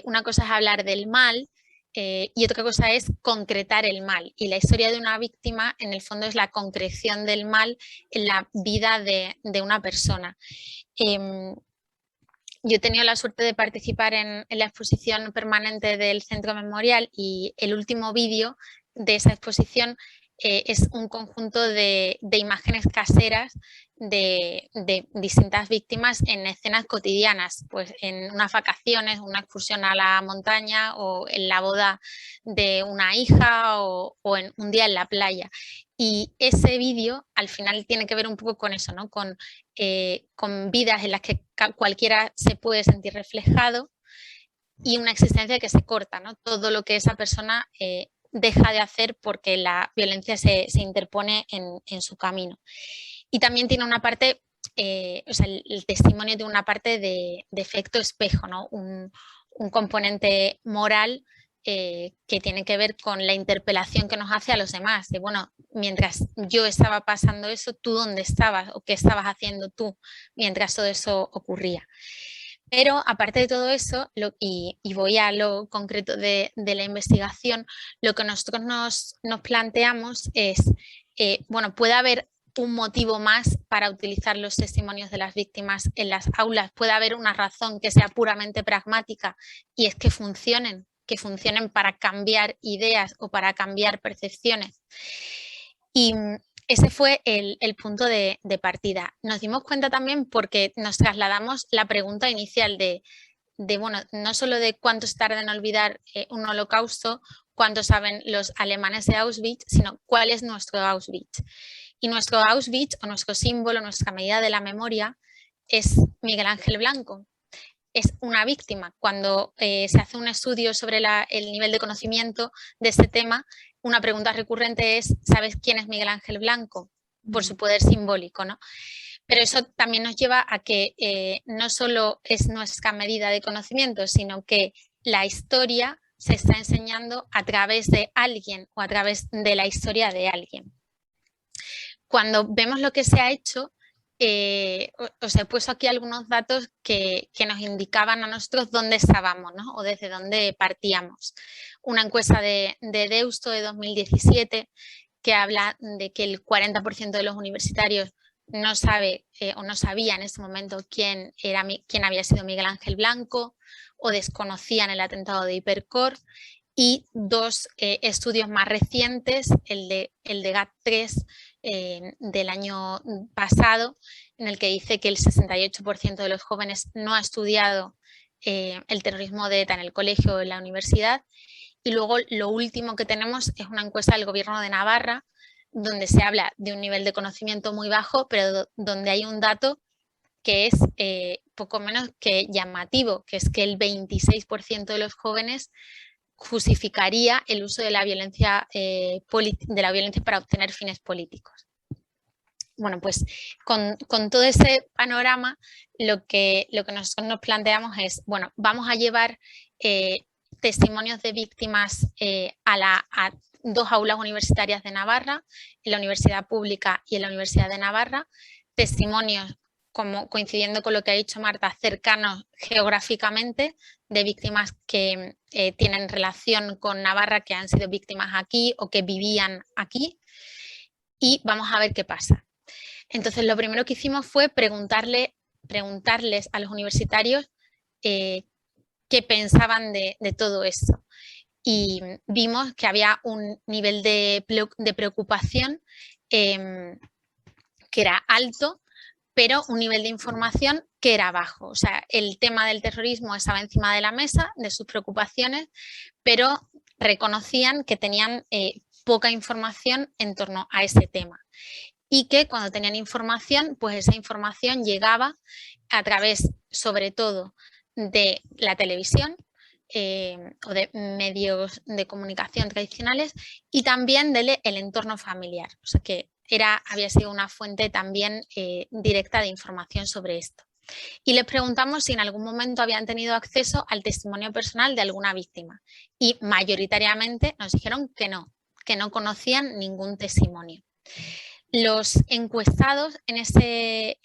una cosa es hablar del mal y otra cosa es concretar el mal. Y la historia de una víctima, en el fondo, es la concreción del mal en la vida de una persona. Yo he tenido la suerte de participar en la exposición permanente del Centro Memorial y el último vídeo de esa exposición es un conjunto de imágenes caseras de distintas víctimas en escenas cotidianas, pues en unas vacaciones, una excursión a la montaña o en la boda de una hija o en un día en la playa. Y ese vídeo al final tiene que ver un poco con eso, ¿no? Con vidas en las que cualquiera se puede sentir reflejado y una existencia que se corta, ¿no? Todo lo que esa persona deja de hacer porque la violencia se interpone en su camino. Y también tiene una parte, o sea, el testimonio de una parte de efecto espejo, ¿no? Un componente moral que tiene que ver con la interpelación que nos hace a los demás, de bueno, mientras yo estaba pasando eso, ¿tú dónde estabas? ¿O qué estabas haciendo tú mientras todo eso ocurría? Pero aparte de todo eso, y voy a lo concreto de la investigación, lo que nosotros nos planteamos es, bueno, puede haber un motivo más para utilizar los testimonios de las víctimas en las aulas, puede haber una razón que sea puramente pragmática y es que funcionen para cambiar ideas o para cambiar percepciones. Y ese fue el punto de partida. Nos dimos cuenta también porque nos trasladamos la pregunta inicial de bueno, no solo de cuántos tardan en olvidar un holocausto, cuánto saben los alemanes de Auschwitz, sino cuál es nuestro Auschwitz. Y nuestro Auschwitz, o nuestro símbolo, nuestra medida de la memoria, es Miguel Ángel Blanco. Es una víctima. Cuando se hace un estudio sobre el nivel de conocimiento de este tema, una pregunta recurrente es, ¿sabes quién es Miguel Ángel Blanco? Por su poder simbólico, ¿no? Pero eso también nos lleva a que no solo es nuestra medida de conocimiento, sino que la historia se está enseñando a través de alguien o a través de la historia de alguien. Cuando vemos lo que se ha hecho, os he puesto aquí algunos datos que nos indicaban a nosotros dónde estábamos, ¿no? O desde dónde partíamos. Una encuesta de Deusto de 2017 que habla de que el 40% de los universitarios no sabe o no sabía en ese momento quién había sido Miguel Ángel Blanco o desconocían el atentado de Hipercor. Y dos estudios más recientes, el de GAT3 del año pasado, en el que dice que el 68% de los jóvenes no ha estudiado el terrorismo de ETA en el colegio o en la universidad. Y luego lo último que tenemos es una encuesta del Gobierno de Navarra, donde se habla de un nivel de conocimiento muy bajo, pero donde hay un dato que es poco menos que llamativo, que es que el 26% de los jóvenes justificaría el uso de la violencia para obtener fines políticos. Bueno, pues con todo ese panorama lo que nosotros nos planteamos es, bueno, vamos a llevar testimonios de víctimas a 2 aulas universitarias de Navarra, en la Universidad Pública y en la Universidad de Navarra, testimonios, como coincidiendo con lo que ha dicho Marta, cercanos geográficamente de víctimas que tienen relación con Navarra, que han sido víctimas aquí o que vivían aquí, y vamos a ver qué pasa. Entonces, lo primero que hicimos fue preguntarles a los universitarios qué pensaban de todo esto. Y vimos que había un nivel de preocupación que era alto, pero un nivel de información que era bajo. O sea, el tema del terrorismo estaba encima de la mesa, de sus preocupaciones, pero reconocían que tenían poca información en torno a ese tema. Y que cuando tenían información, pues esa información llegaba a través, sobre todo, de la televisión o de medios de comunicación tradicionales y también del entorno familiar. O sea que había sido una fuente también directa de información sobre esto. Y les preguntamos si en algún momento habían tenido acceso al testimonio personal de alguna víctima. Y mayoritariamente nos dijeron que no conocían ningún testimonio. Los encuestados en ese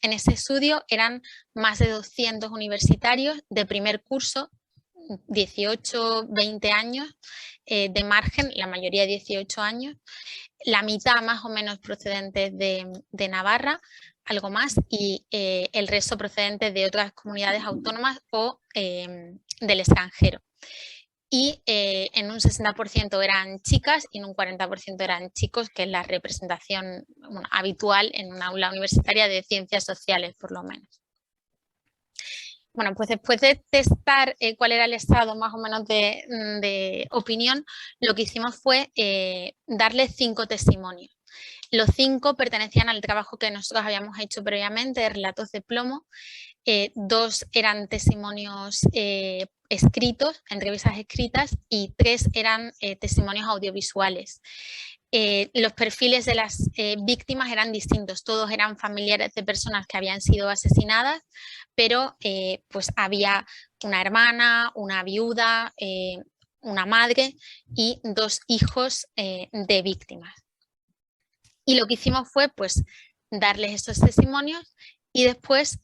estudio eran más de 200 universitarios de primer curso, 18, 20 años de margen, la mayoría 18 años, la mitad más o menos procedentes de Navarra, algo más, y el resto procedentes de otras comunidades autónomas o del extranjero. Y en un 60% eran chicas y en un 40% eran chicos, que es la representación habitual en una aula universitaria de ciencias sociales, por lo menos. Bueno, pues después de testar cuál era el estado más o menos de opinión, lo que hicimos fue darles 5 testimonios. Los 5 pertenecían al trabajo que nosotros habíamos hecho previamente, de relatos de plomo. 2 eran testimonios escritos, entrevistas escritas, y 3 eran testimonios audiovisuales. Los perfiles de las víctimas eran distintos, todos eran familiares de personas que habían sido asesinadas, pero pues había una hermana, una viuda, una madre y 2 hijos de víctimas. Y lo que hicimos fue pues darles estos testimonios y después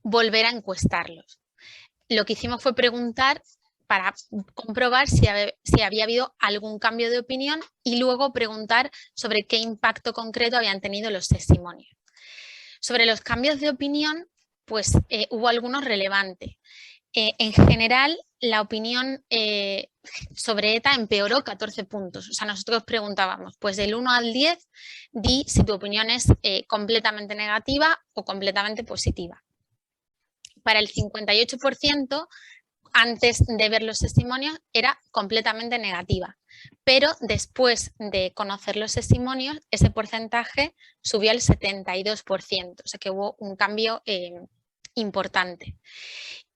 volver a encuestarlos. Lo que hicimos fue preguntar para comprobar si había habido algún cambio de opinión y luego preguntar sobre qué impacto concreto habían tenido los testimonios. Sobre los cambios de opinión, pues hubo algunos relevantes. En general, la opinión sobre ETA empeoró 14 puntos. O sea, nosotros preguntábamos, pues del 1 al 10, di si tu opinión es completamente negativa o completamente positiva. Para el 58%, antes de ver los testimonios, era completamente negativa. Pero después de conocer los testimonios, ese porcentaje subió al 72%. O sea que hubo un cambio importante.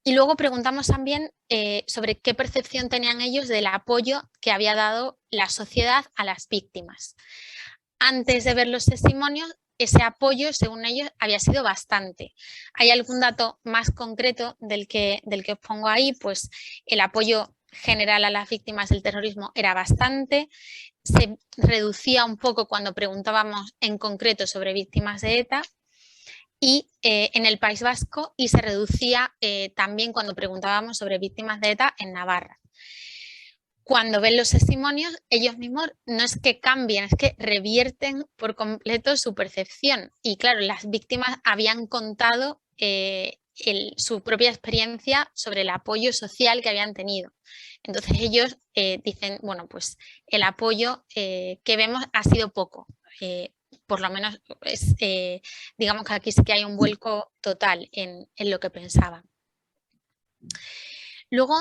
Y luego preguntamos también sobre qué percepción tenían ellos del apoyo que había dado la sociedad a las víctimas. Antes de ver los testimonios, ese apoyo, según ellos, había sido bastante. ¿Hay algún dato más concreto del que os pongo ahí? Pues el apoyo general a las víctimas del terrorismo era bastante. Se reducía un poco cuando preguntábamos en concreto sobre víctimas de ETA. Y en el País Vasco, y se reducía también cuando preguntábamos sobre víctimas de ETA en Navarra. Cuando ven los testimonios, ellos mismos no es que cambien, es que revierten por completo su percepción. Y claro, las víctimas habían contado su propia experiencia sobre el apoyo social que habían tenido. Entonces ellos dicen, bueno, pues el apoyo que vemos ha sido poco. Por lo menos digamos que aquí sí que hay un vuelco total en lo que pensaban. Luego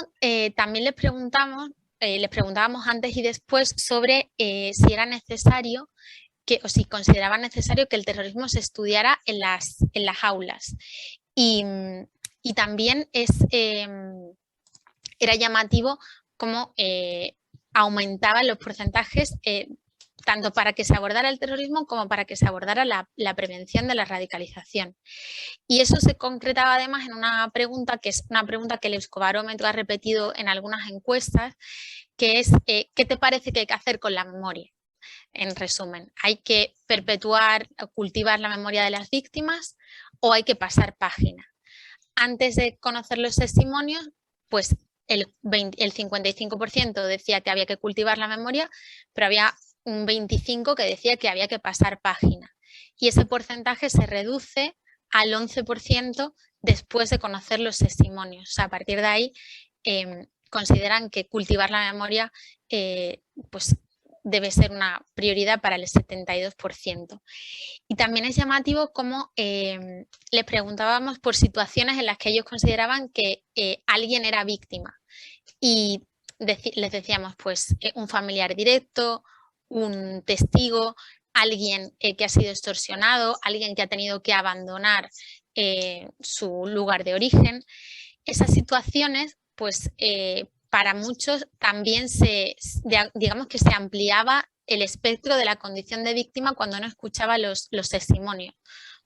también les preguntábamos antes y después sobre si era necesario o si consideraban necesario que el terrorismo se estudiara en las aulas. Y también era llamativo cómo aumentaban los porcentajes tanto para que se abordara el terrorismo como para que se abordara la prevención de la radicalización. Y eso se concretaba además en una pregunta, que es una pregunta que el Euskobarómetro ha repetido en algunas encuestas, que es ¿qué te parece que hay que hacer con la memoria? En resumen, ¿hay que perpetuar o cultivar la memoria de las víctimas o hay que pasar página? Antes de conocer los testimonios, pues el 55% decía que había que cultivar la memoria, pero había un 25% que decía que había que pasar página. Y ese porcentaje se reduce al 11% después de conocer los testimonios. O sea, a partir de ahí consideran que cultivar la memoria pues debe ser una prioridad para el 72%. Y también es llamativo cómo les preguntábamos por situaciones en las que ellos consideraban que alguien era víctima. Y les decíamos, pues, un familiar directo, un testigo, alguien que ha sido extorsionado, alguien que ha tenido que abandonar su lugar de origen. Esas situaciones, pues, para muchos también digamos que se ampliaba el espectro de la condición de víctima cuando uno escuchaba los testimonios.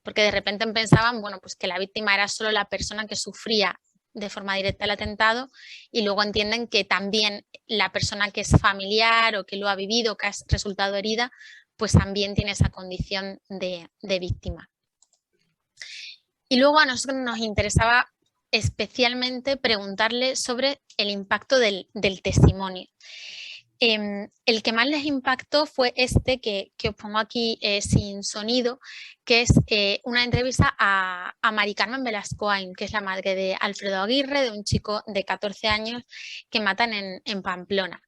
porque de repente pensaban, bueno, pues que la víctima era solo la persona que sufría de forma directa el atentado, y luego entienden que también la persona que es familiar o que lo ha vivido, que ha resultado herida, pues también tiene esa condición de víctima. Y luego a nosotros nos interesaba especialmente preguntarle sobre el impacto del testimonio. El que más les impactó fue este que os pongo aquí sin sonido, que es una entrevista a Mari Carmen Velascoain, que es la madre de Alfredo Aguirre, de un chico de 14 años que matan en Pamplona.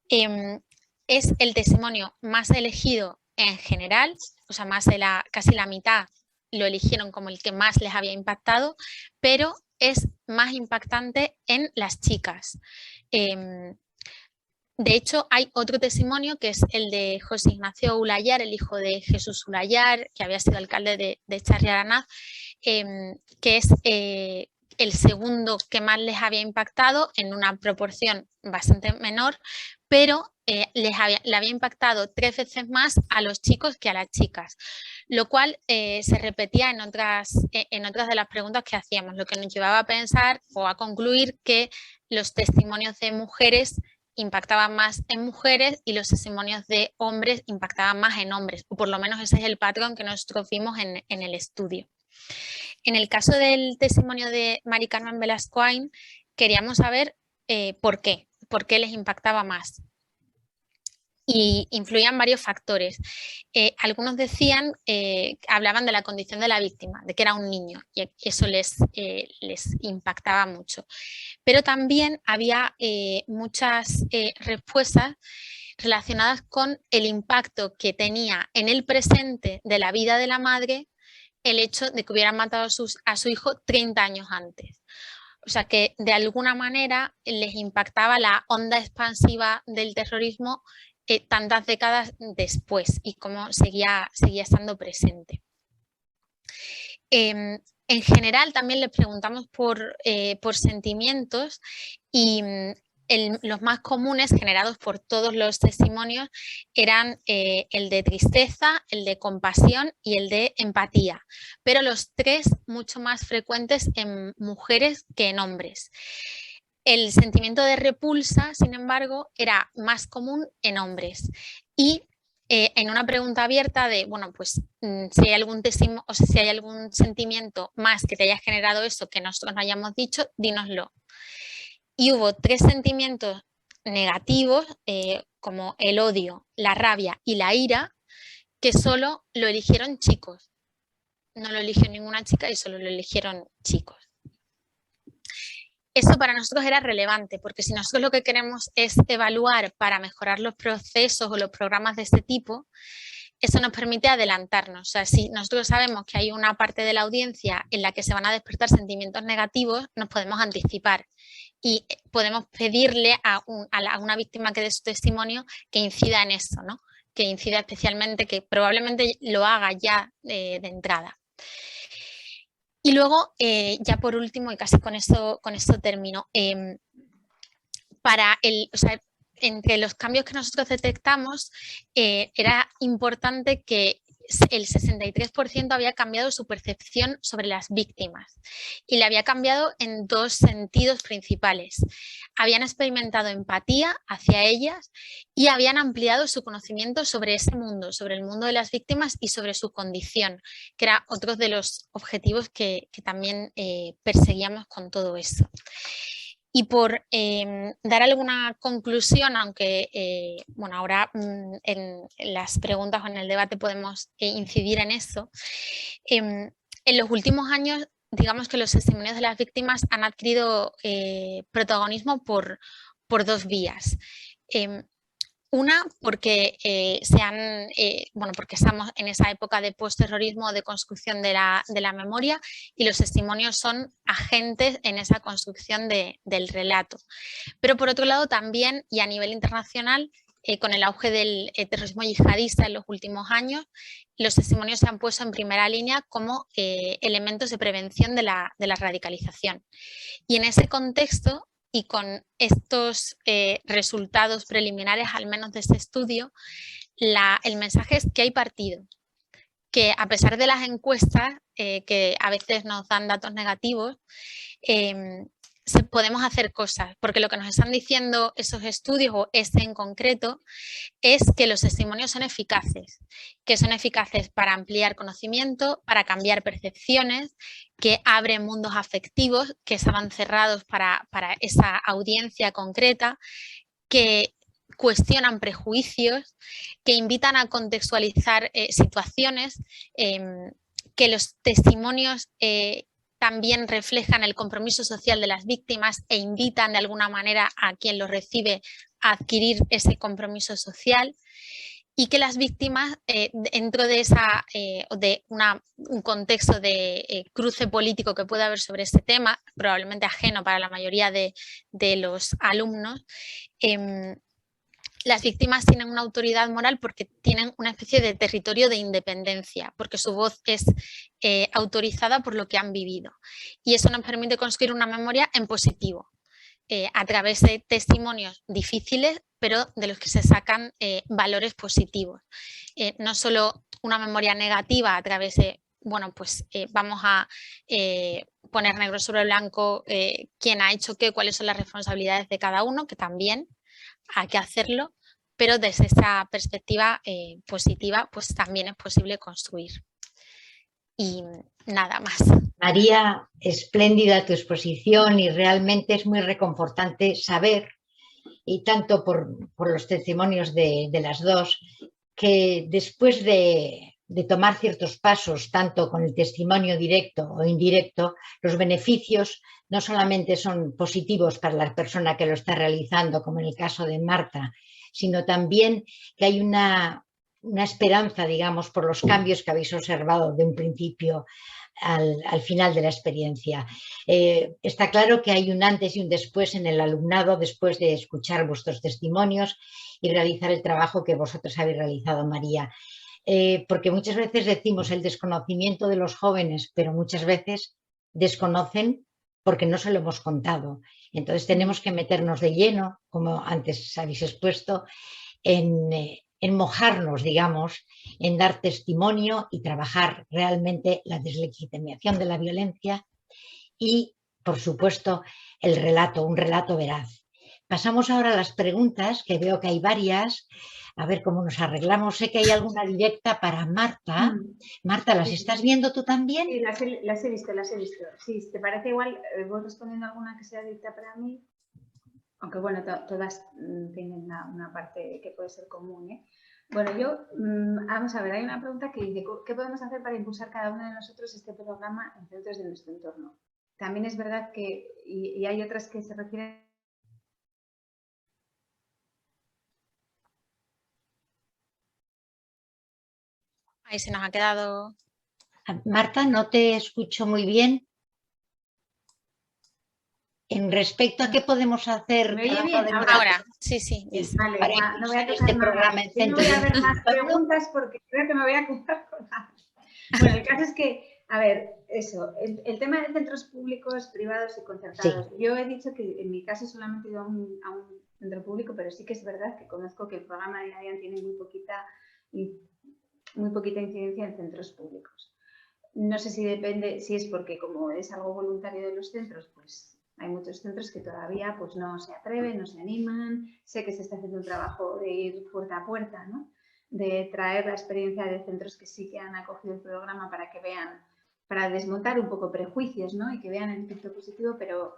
Es el testimonio más elegido en general, o sea, más de casi la mitad lo eligieron como el que más les había impactado, pero es más impactante en las chicas. De hecho, hay otro testimonio que es el de José Ignacio Ulayar, el hijo de Jesús Ulayar, que había sido alcalde de Charri-Aranaz, que es el segundo que más les había impactado en una proporción bastante menor, pero le había impactado 3 veces más a los chicos que a las chicas, lo cual se repetía en otras de las preguntas que hacíamos, lo que nos llevaba a pensar o a concluir que los testimonios de mujeres impactaban más en mujeres y los testimonios de hombres impactaban más en hombres, o por lo menos ese es el patrón que nosotros vimos en el estudio. En el caso del testimonio de Mari Carmen Velascoain, queríamos saber por qué les impactaba más. Y influían varios factores. Algunos decían, hablaban de la condición de la víctima, de que era un niño, y eso les impactaba mucho. Pero también había muchas respuestas relacionadas con el impacto que tenía en el presente de la vida de la madre el hecho de que hubieran matado a su hijo 30 años antes. O sea que de alguna manera les impactaba la onda expansiva del terrorismo tantas décadas después y cómo seguía estando presente. En general también les preguntamos por sentimientos y los más comunes generados por todos los testimonios eran el de tristeza, el de compasión y el de empatía, pero los 3 mucho más frecuentes en mujeres que en hombres. El sentimiento de repulsa, sin embargo, era más común en hombres. Y en una pregunta abierta de, bueno, pues si hay algún testimonio, o sea, si hay algún sentimiento más que te haya generado eso que nosotros no hayamos dicho, dínoslo. Y hubo 3 sentimientos negativos, como el odio, la rabia y la ira, que solo lo eligieron chicos. No lo eligió ninguna chica y solo lo eligieron chicos. Eso para nosotros era relevante, porque si nosotros lo que queremos es evaluar para mejorar los procesos o los programas de este tipo, eso nos permite adelantarnos. O sea, si nosotros sabemos que hay una parte de la audiencia en la que se van a despertar sentimientos negativos, nos podemos anticipar y podemos pedirle a una víctima que dé su testimonio que incida en eso, ¿no? Que incida especialmente, que probablemente lo haga ya de entrada. Y luego, ya por último, y casi con esto termino, entre los cambios que nosotros detectamos, era importante que el 63% había cambiado su percepción sobre las víctimas y le había cambiado en 2 sentidos principales. Habían experimentado empatía hacia ellas y habían ampliado su conocimiento sobre ese mundo, sobre el mundo de las víctimas y sobre su condición, que era otro de los objetivos que también perseguíamos con todo eso. Y por dar alguna conclusión, aunque bueno, ahora en las preguntas o en el debate podemos incidir en eso, en los últimos años, digamos que los testimonios de las víctimas han adquirido protagonismo por 2 vías. Una, porque porque estamos en esa época de postterrorismo, de construcción de la memoria, y los testimonios son agentes en esa construcción del relato. Pero por otro lado también, y a nivel internacional, con el auge del terrorismo yihadista en los últimos años, los testimonios se han puesto en primera línea como elementos de prevención de la radicalización. Y en ese contexto, y con estos resultados preliminares, al menos de este estudio, el mensaje es que hay partido, que a pesar de las encuestas, que a veces nos dan datos negativos, podemos hacer cosas, porque lo que nos están diciendo esos estudios, o este en concreto, es que los testimonios son eficaces, para ampliar conocimiento, para cambiar percepciones, que abren mundos afectivos que estaban cerrados para esa audiencia concreta, que cuestionan prejuicios, que invitan a contextualizar situaciones, que los testimonios también reflejan el compromiso social de las víctimas e invitan de alguna manera a quien los recibe a adquirir ese compromiso social, y que las víctimas, dentro de un contexto de cruce político que puede haber sobre este tema, probablemente ajeno para la mayoría de los alumnos, las víctimas tienen una autoridad moral porque tienen una especie de territorio de independencia, porque su voz es autorizada por lo que han vivido. Y eso nos permite construir una memoria en positivo, a través de testimonios difíciles, pero de los que se sacan valores positivos. No solo una memoria negativa a través de, bueno, pues vamos a poner negro sobre blanco quién ha hecho qué, cuáles son las responsabilidades de cada uno, que también hay que hacerlo, pero desde esa perspectiva positiva, pues también es posible construir. Y nada más. María, espléndida tu exposición y realmente es muy reconfortante saber, y tanto por los testimonios de las dos, que después de tomar ciertos pasos, tanto con el testimonio directo o indirecto, los beneficios no solamente son positivos para la persona que lo está realizando, como en el caso de Marta, sino también que hay una esperanza, digamos, por los cambios que habéis observado de un principio al final de la experiencia. Está claro que hay un antes y un después en el alumnado después de escuchar vuestros testimonios y realizar el trabajo que vosotros habéis realizado, María. Porque muchas veces decimos el desconocimiento de los jóvenes, pero muchas veces desconocen porque no se lo hemos contado. Entonces tenemos que meternos de lleno, como antes habéis expuesto, en mojarnos, digamos, en dar testimonio y trabajar realmente la deslegitimación de la violencia y, por supuesto, el relato, un relato veraz. Pasamos ahora a las preguntas, que veo que hay varias. A ver cómo nos arreglamos. Sé que hay alguna directa para Marta. Marta, ¿las estás viendo tú también? Sí, las he visto. Sí, si te parece igual, voy respondiendo alguna que sea directa para mí. Aunque bueno, todas tienen una parte que puede ser común, ¿eh? Bueno, vamos a ver, hay una pregunta que dice, ¿qué podemos hacer para impulsar cada uno de nosotros este programa en centros de nuestro entorno? También es verdad que, y hay otras que se refieren... Ahí se nos ha quedado... Marta, no te escucho muy bien. En respecto a qué podemos hacer. ¿Me oye bien? Ahora, sí. Vale, para no voy a tocar este nada. programa en Yo no centro voy a ver de más preguntas porque creo que me voy a quedar con nada. Bueno, el caso es que, a ver, eso, el tema de centros públicos, privados y concertados. Sí. Yo he dicho que en mi caso solamente he ido a un centro público, pero sí que es verdad que conozco que el programa de ADIAN tiene muy poquita incidencia en centros públicos. No sé si depende, si es porque como es algo voluntario de los centros, pues hay muchos centros que todavía pues no se atreven, no se animan. Sé que se está haciendo un trabajo de ir puerta a puerta, ¿no? De traer la experiencia de centros que sí que han acogido el programa para que vean, para desmontar un poco prejuicios, ¿no? Y que vean el efecto positivo, pero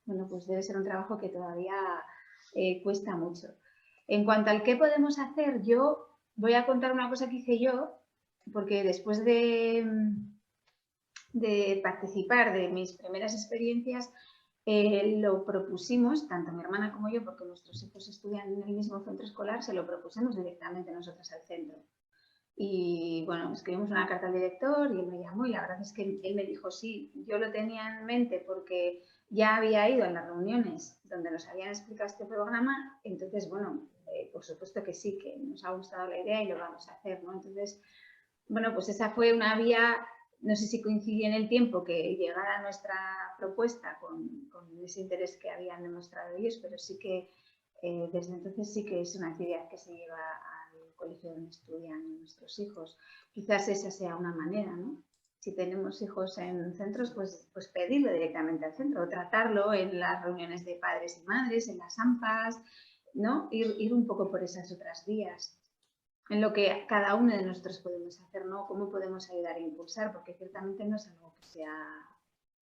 bueno, pues debe ser un trabajo que todavía cuesta mucho. En cuanto al qué podemos hacer, yo voy a contar una cosa que hice yo, porque después de participar de mis primeras experiencias, lo propusimos, tanto mi hermana como yo, porque nuestros hijos estudian en el mismo centro escolar, se lo propusimos directamente nosotros al centro. Y bueno, escribimos una carta al director y él me llamó y la verdad es que él me dijo sí, yo lo tenía en mente porque ya había ido a las reuniones donde nos habían explicado este programa, entonces bueno, por supuesto que sí, que nos ha gustado la idea y lo vamos a hacer, ¿no? Entonces, bueno, pues esa fue una vía. No sé si coincidió en el tiempo que llegara nuestra propuesta con ese interés que habían demostrado ellos, pero sí que desde entonces sí que es una actividad que se lleva a colegio donde estudian nuestros hijos. Quizás esa sea una manera, ¿no? Si tenemos hijos en centros, pues pedirlo directamente al centro, o tratarlo en las reuniones de padres y madres, en las AMPAs, ¿no? Ir un poco por esas otras vías, en lo que cada uno de nosotros podemos hacer, ¿no? Cómo podemos ayudar a impulsar, porque ciertamente no es algo que sea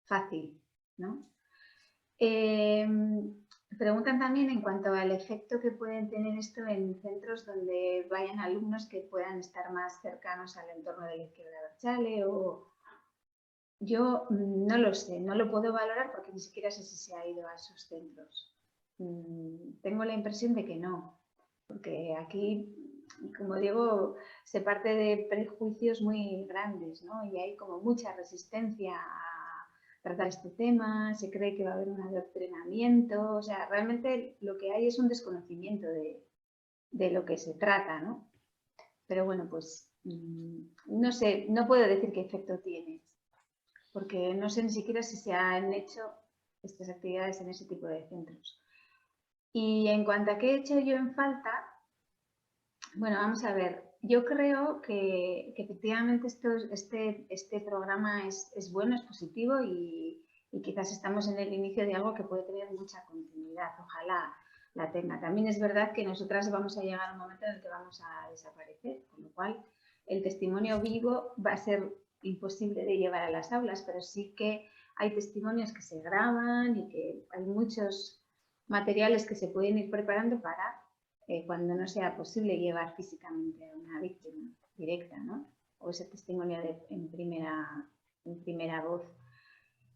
fácil, ¿no? Preguntan también en cuanto al efecto que pueden tener esto en centros donde vayan alumnos que puedan estar más cercanos al entorno de la izquierda abertzale, o yo no lo sé, no lo puedo valorar porque ni siquiera sé si se ha ido a esos centros. Tengo la impresión de que no, porque aquí, como digo, se parte de prejuicios muy grandes, ¿no? Y hay como mucha resistencia a tratar este tema, se cree que va a haber un adoctrinamiento, o sea, realmente lo que hay es un desconocimiento de lo que se trata, ¿no? Pero bueno, pues no sé, no puedo decir qué efecto tiene, porque no sé ni siquiera si se han hecho estas actividades en ese tipo de centros. Y en cuanto a qué he hecho yo en falta, bueno, vamos a ver, yo creo que efectivamente este programa es bueno, es positivo y quizás estamos en el inicio de algo que puede tener mucha continuidad, ojalá la tenga. También es verdad que nosotras vamos a llegar a un momento en el que vamos a desaparecer, con lo cual el testimonio vivo va a ser imposible de llevar a las aulas, pero sí que hay testimonios que se graban y que hay muchos materiales que se pueden ir preparando para cuando no sea posible llevar físicamente a una víctima directa, ¿no? O ese testimonio en primera voz.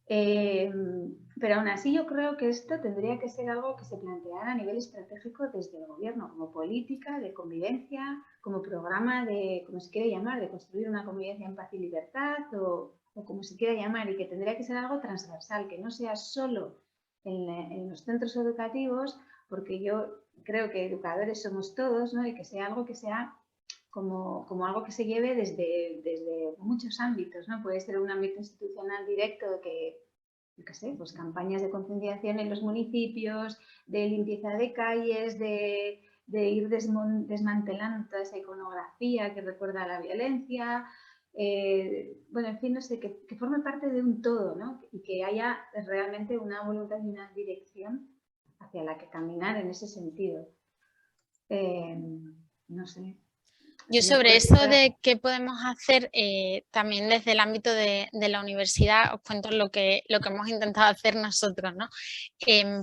Pero aún así yo creo que esto tendría que ser algo que se planteara a nivel estratégico desde el gobierno, como política de convivencia, como programa de, como se quiere llamar, de construir una convivencia en paz y libertad, o como se quiera llamar, y que tendría que ser algo transversal, que no sea solo en los centros educativos, porque yo creo que educadores somos todos, ¿no? Y que sea algo que sea como algo que se lleve desde muchos ámbitos, ¿no? Puede ser un ámbito institucional directo que, yo qué sé, pues campañas de concienciación en los municipios, de limpieza de calles, de ir desmantelando toda esa iconografía que recuerda a la violencia, bueno, en fin, no sé, que forme parte de un todo, ¿no? Y que haya realmente una voluntad y una dirección hacia la que caminar en ese sentido. No sé. Yo sobre eso de qué podemos hacer también desde el ámbito de la universidad os cuento lo que hemos intentado hacer nosotros, ¿no?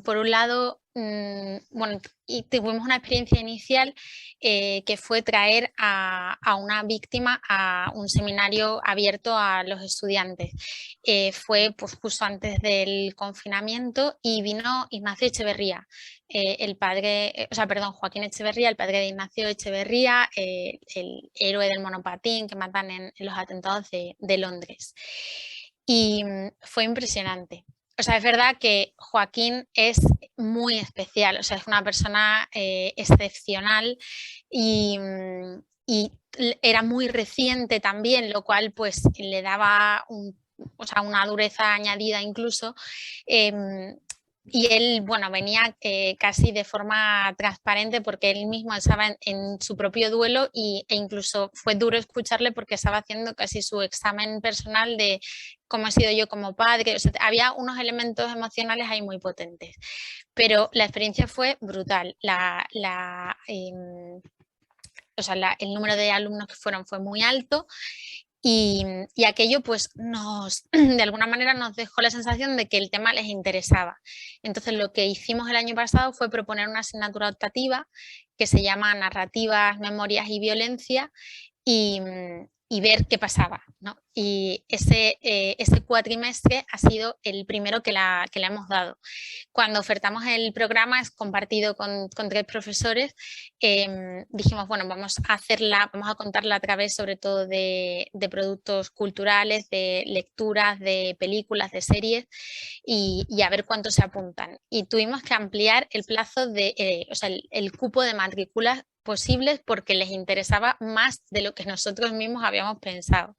Por un lado, bueno, y tuvimos una experiencia inicial que fue traer a una víctima a un seminario abierto a los estudiantes. Fue pues, justo antes del confinamiento y vino Ignacio Echeverría. El padre, Joaquín Echeverría, el padre de Ignacio Echeverría, el héroe del monopatín que matan en los atentados de Londres. Y fue impresionante. O sea, es verdad que Joaquín es muy especial, o sea, es una persona excepcional y era muy reciente también, lo cual pues le daba una dureza añadida incluso. Y él, bueno, venía casi de forma transparente porque él mismo estaba en su propio duelo e incluso fue duro escucharle porque estaba haciendo casi su examen personal de cómo he sido yo como padre. O sea, había unos elementos emocionales ahí muy potentes, pero la experiencia fue brutal. El número de alumnos que fueron fue muy alto. Y aquello pues de alguna manera nos dejó la sensación de que el tema les interesaba. Entonces lo que hicimos el año pasado fue proponer una asignatura optativa que se llama Narrativas, Memorias y Violencia y ver qué pasaba, ¿no? Y ese cuatrimestre ha sido el primero que la hemos dado. Cuando ofertamos el programa, es compartido con 3 profesores, dijimos, bueno, vamos a contarla a través sobre todo de productos culturales, de lecturas, de películas, de series y a ver cuántos se apuntan. Y tuvimos que ampliar el plazo el cupo de matrículas posibles porque les interesaba más de lo que nosotros mismos habíamos pensado,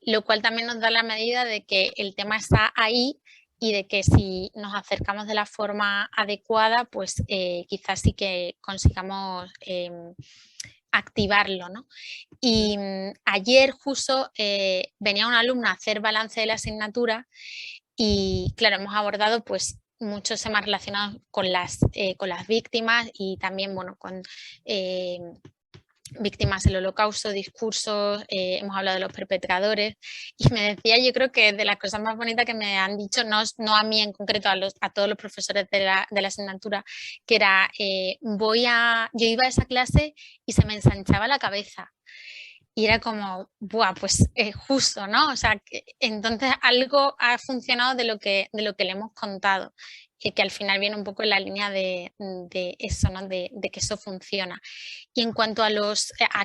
lo cual también nos da la medida de que el tema está ahí y de que si nos acercamos de la forma adecuada, pues quizás sí que consigamos activarlo, ¿no? Y ayer justo venía una alumna a hacer balance de la asignatura y claro, hemos abordado pues muchos temas relacionados con las víctimas y también, bueno, con víctimas del holocausto, discursos, hemos hablado de los perpetradores y me decía, yo creo que de las cosas más bonitas que me han dicho, no a mí en concreto, a todos los profesores de la asignatura, que era, yo iba a esa clase y se me ensanchaba la cabeza. Y era como, buah, pues justo, ¿no? O sea, entonces algo ha funcionado de lo que le hemos contado, que al final viene un poco en la línea de eso, ¿no? De que eso funciona. Y en cuanto a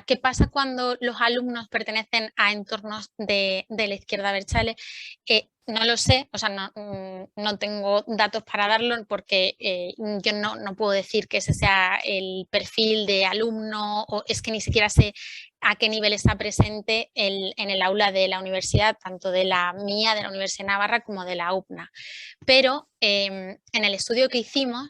qué pasa cuando los alumnos pertenecen a entornos de la izquierda abertzale, no lo sé, o sea, no tengo datos para darlo porque yo no puedo decir que ese sea el perfil de alumno o es que ni siquiera sé a qué nivel está presente en el aula de la universidad, tanto de la mía, de la Universidad de Navarra, como de la UPNA. Pero en el estudio que hicimos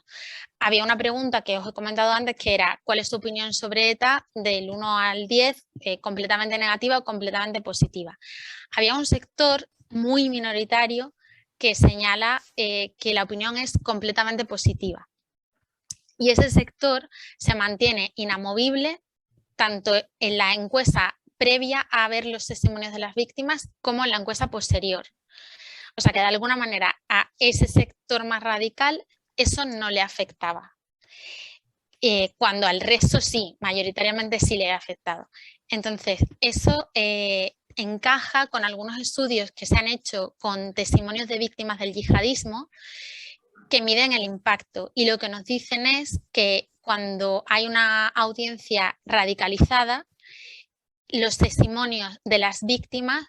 había una pregunta que os he comentado antes que era ¿cuál es tu opinión sobre ETA del 1 al 10, completamente negativa o completamente positiva? Había un sector muy minoritario que señala que la opinión es completamente positiva. Y ese sector se mantiene inamovible tanto en la encuesta previa a ver los testimonios de las víctimas como en la encuesta posterior. O sea que de alguna manera a ese sector más radical eso no le afectaba. Cuando al resto sí, mayoritariamente sí le ha afectado. Entonces, eso encaja con algunos estudios que se han hecho con testimonios de víctimas del yihadismo que miden el impacto y lo que nos dicen es que cuando hay una audiencia radicalizada, los testimonios de las víctimas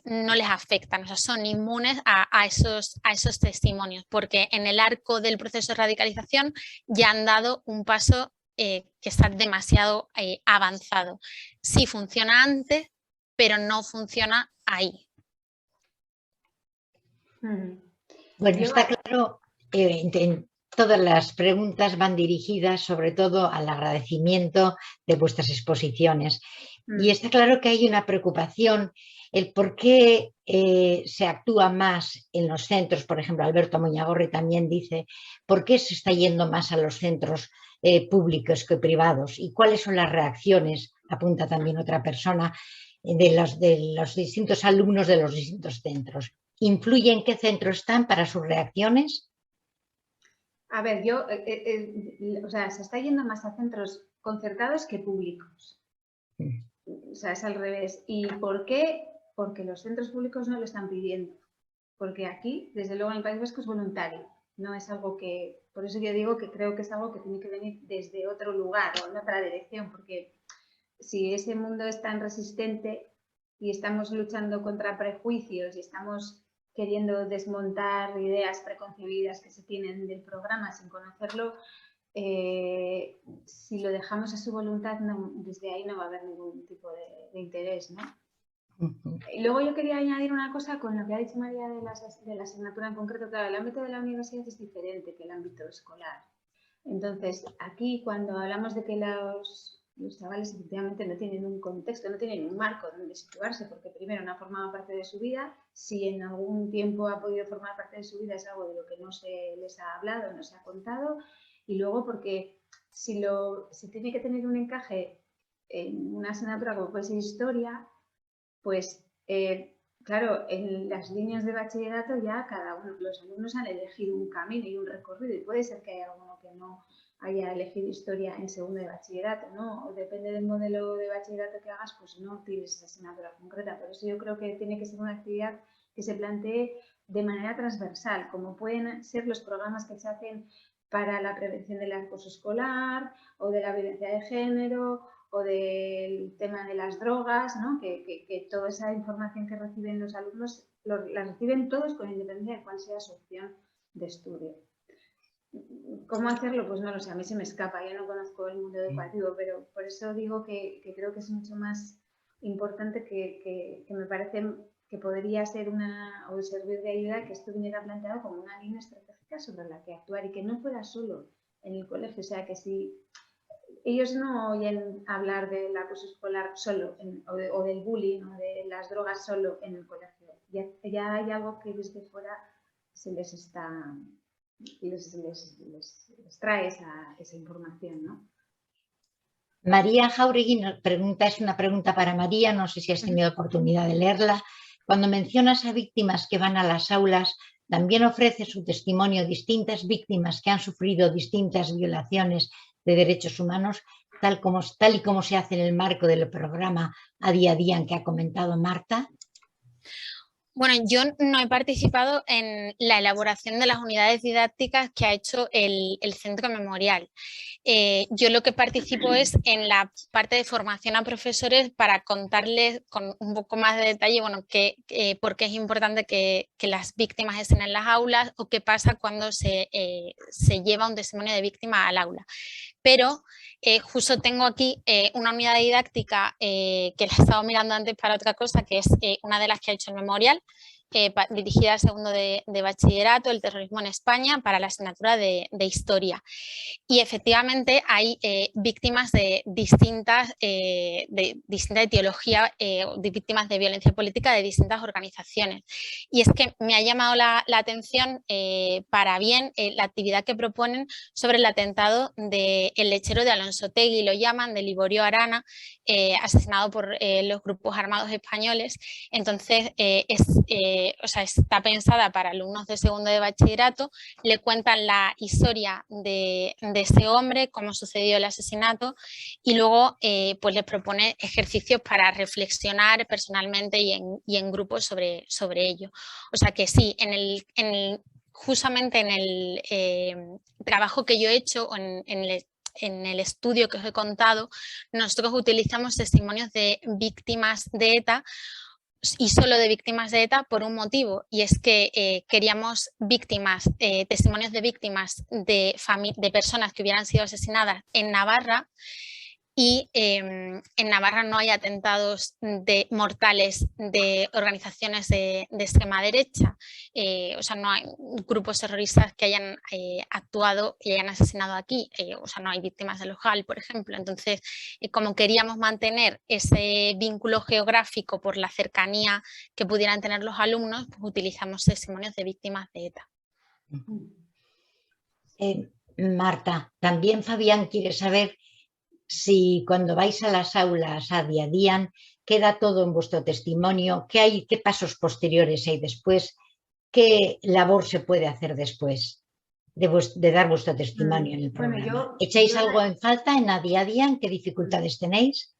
no les afectan, o sea, son inmunes a esos testimonios, porque en el arco del proceso de radicalización ya han dado un paso que está demasiado avanzado. Sí funciona antes, pero no funciona ahí. Bueno, está claro, todas las preguntas van dirigidas sobre todo al agradecimiento de vuestras exposiciones. Y está claro que hay una preocupación, el por qué se actúa más en los centros, por ejemplo, Alberto Muñagorri también dice, ¿por qué se está yendo más a los centros públicos que privados? ¿Y cuáles son las reacciones? Apunta también otra persona, de los distintos alumnos de los distintos centros. ¿Influye en qué centro están para sus reacciones? A ver, o sea, se está yendo más a centros concertados que públicos. O sea, es al revés. ¿Y por qué? Porque los centros públicos no lo están pidiendo. Porque aquí, desde luego en el País Vasco, es voluntario. No es algo que... Por eso yo digo que creo que es algo que tiene que venir desde otro lugar o en otra dirección. Porque si ese mundo es tan resistente y estamos luchando contra prejuicios y estamos queriendo desmontar ideas preconcebidas que se tienen del programa sin conocerlo, si lo dejamos a su voluntad, desde ahí no va a haber ningún tipo de interés, ¿no? Luego yo quería añadir una cosa con lo que ha dicho María de la asignatura en concreto. Claro, el ámbito de la universidad es diferente que el ámbito escolar. Entonces, aquí cuando hablamos de que los chavales efectivamente no tienen un contexto, no tienen un marco donde situarse, porque primero no ha formado parte de su vida, si en algún tiempo ha podido formar parte de su vida es algo de lo que no se les ha hablado, no se ha contado, y luego porque si tiene que tener un encaje en una asignatura como puede ser historia, pues claro, en las líneas de bachillerato ya cada uno, los alumnos han elegido un camino y un recorrido y puede ser que haya alguno que no haya elegido historia en segundo de bachillerato, ¿no? O depende del modelo de bachillerato que hagas, pues no tienes esa asignatura concreta. Por eso yo creo que tiene que ser una actividad que se plantee de manera transversal, como pueden ser los programas que se hacen para la prevención del acoso escolar o de la violencia de género o del tema de las drogas, ¿no? que toda esa información que reciben los alumnos la reciben todos con independencia de cuál sea su opción de estudio. ¿Cómo hacerlo? Pues no lo sé, a mí se me escapa, yo no conozco el mundo educativo, pero por eso digo que creo que es mucho más importante que me parece que podría ser o servir de ayuda que esto viniera planteado como una línea estratégica sobre la que actuar y que no fuera solo en el colegio, o sea que si ellos no oyen hablar del acoso escolar solo o del bullying o de las drogas solo en el colegio. Ya hay algo que desde fuera se les trae esa información, ¿no? María Jauregui nos pregunta, es una pregunta para María, no sé si has tenido oportunidad de leerla. Cuando mencionas a víctimas que van a las aulas, también ofrece su testimonio distintas víctimas que han sufrido distintas violaciones de derechos humanos, tal y como se hace en el marco del programa A Día en que ha comentado Marta. Bueno, yo no he participado en la elaboración de las unidades didácticas que ha hecho el Centro Memorial. Yo lo que participo es en la parte de formación a profesores para contarles con un poco más de detalle, bueno, por qué es importante que las víctimas estén en las aulas o qué pasa cuando se lleva un testimonio de víctima al aula. Pero justo tengo aquí una unidad didáctica que la he estado mirando antes para otra cosa, que es una de las que ha hecho el Memorial, dirigida al segundo de bachillerato, el terrorismo en España, para la asignatura de Historia. Y efectivamente hay víctimas de distinta etiología, de víctimas de violencia política de distintas organizaciones. Y es que me ha llamado la atención para bien la actividad que proponen sobre el atentado del lechero de Alonso Tegui, lo llaman, de Liborio Arana, asesinado por los grupos armados españoles. Entonces, está pensada para alumnos de segundo de bachillerato, le cuentan la historia de ese hombre, cómo sucedió el asesinato, y luego pues les propone ejercicios para reflexionar personalmente y en grupos sobre ello. O sea que sí, justamente en el trabajo que yo he hecho, en el estudio que os he contado, nosotros utilizamos testimonios de víctimas de ETA, y solo de víctimas de ETA, por un motivo, y es que queríamos testimonios de víctimas de personas que hubieran sido asesinadas en Navarra, y en Navarra no hay atentados mortales de organizaciones de extrema derecha, o sea, no hay grupos terroristas que hayan actuado y hayan asesinado aquí, o sea, no hay víctimas del Ojal, por ejemplo. Entonces, como queríamos mantener ese vínculo geográfico por la cercanía que pudieran tener los alumnos, pues utilizamos testimonios de víctimas de ETA. Marta, también Fabián quiere saber si cuando vais a las aulas a día queda todo en vuestro testimonio, qué pasos posteriores hay después, qué labor se puede hacer después de dar vuestro testimonio en el programa. ¿Echáis algo en falta en a día? ¿Qué dificultades tenéis?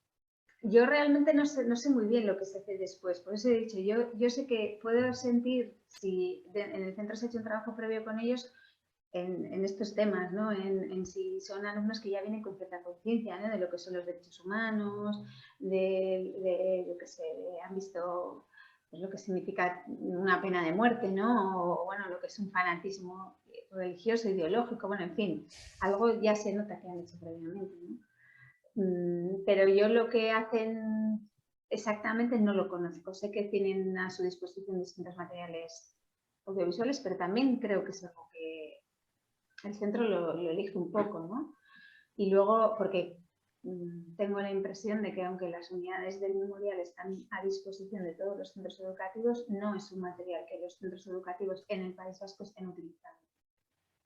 Yo realmente no sé muy bien lo que se hace después, por eso he dicho, yo sé que puedo sentir si en el centro se ha hecho un trabajo previo con ellos en estos temas, ¿no? En si son alumnos que ya vienen con cierta conciencia, ¿no? De lo que son los derechos humanos, yo qué sé, han visto pues, lo que significa una pena de muerte, ¿no? O bueno, lo que es un fanatismo religioso, ideológico, bueno, en fin, algo ya se nota que han hecho previamente, ¿no? Pero yo lo que hacen exactamente no lo conozco. Sé que tienen a su disposición distintos materiales audiovisuales, pero también creo que es algo que el centro lo elige un poco, ¿no? Y luego, porque tengo la impresión de que aunque las unidades del Memorial están a disposición de todos los centros educativos, no es un material que los centros educativos en el País Vasco estén utilizando.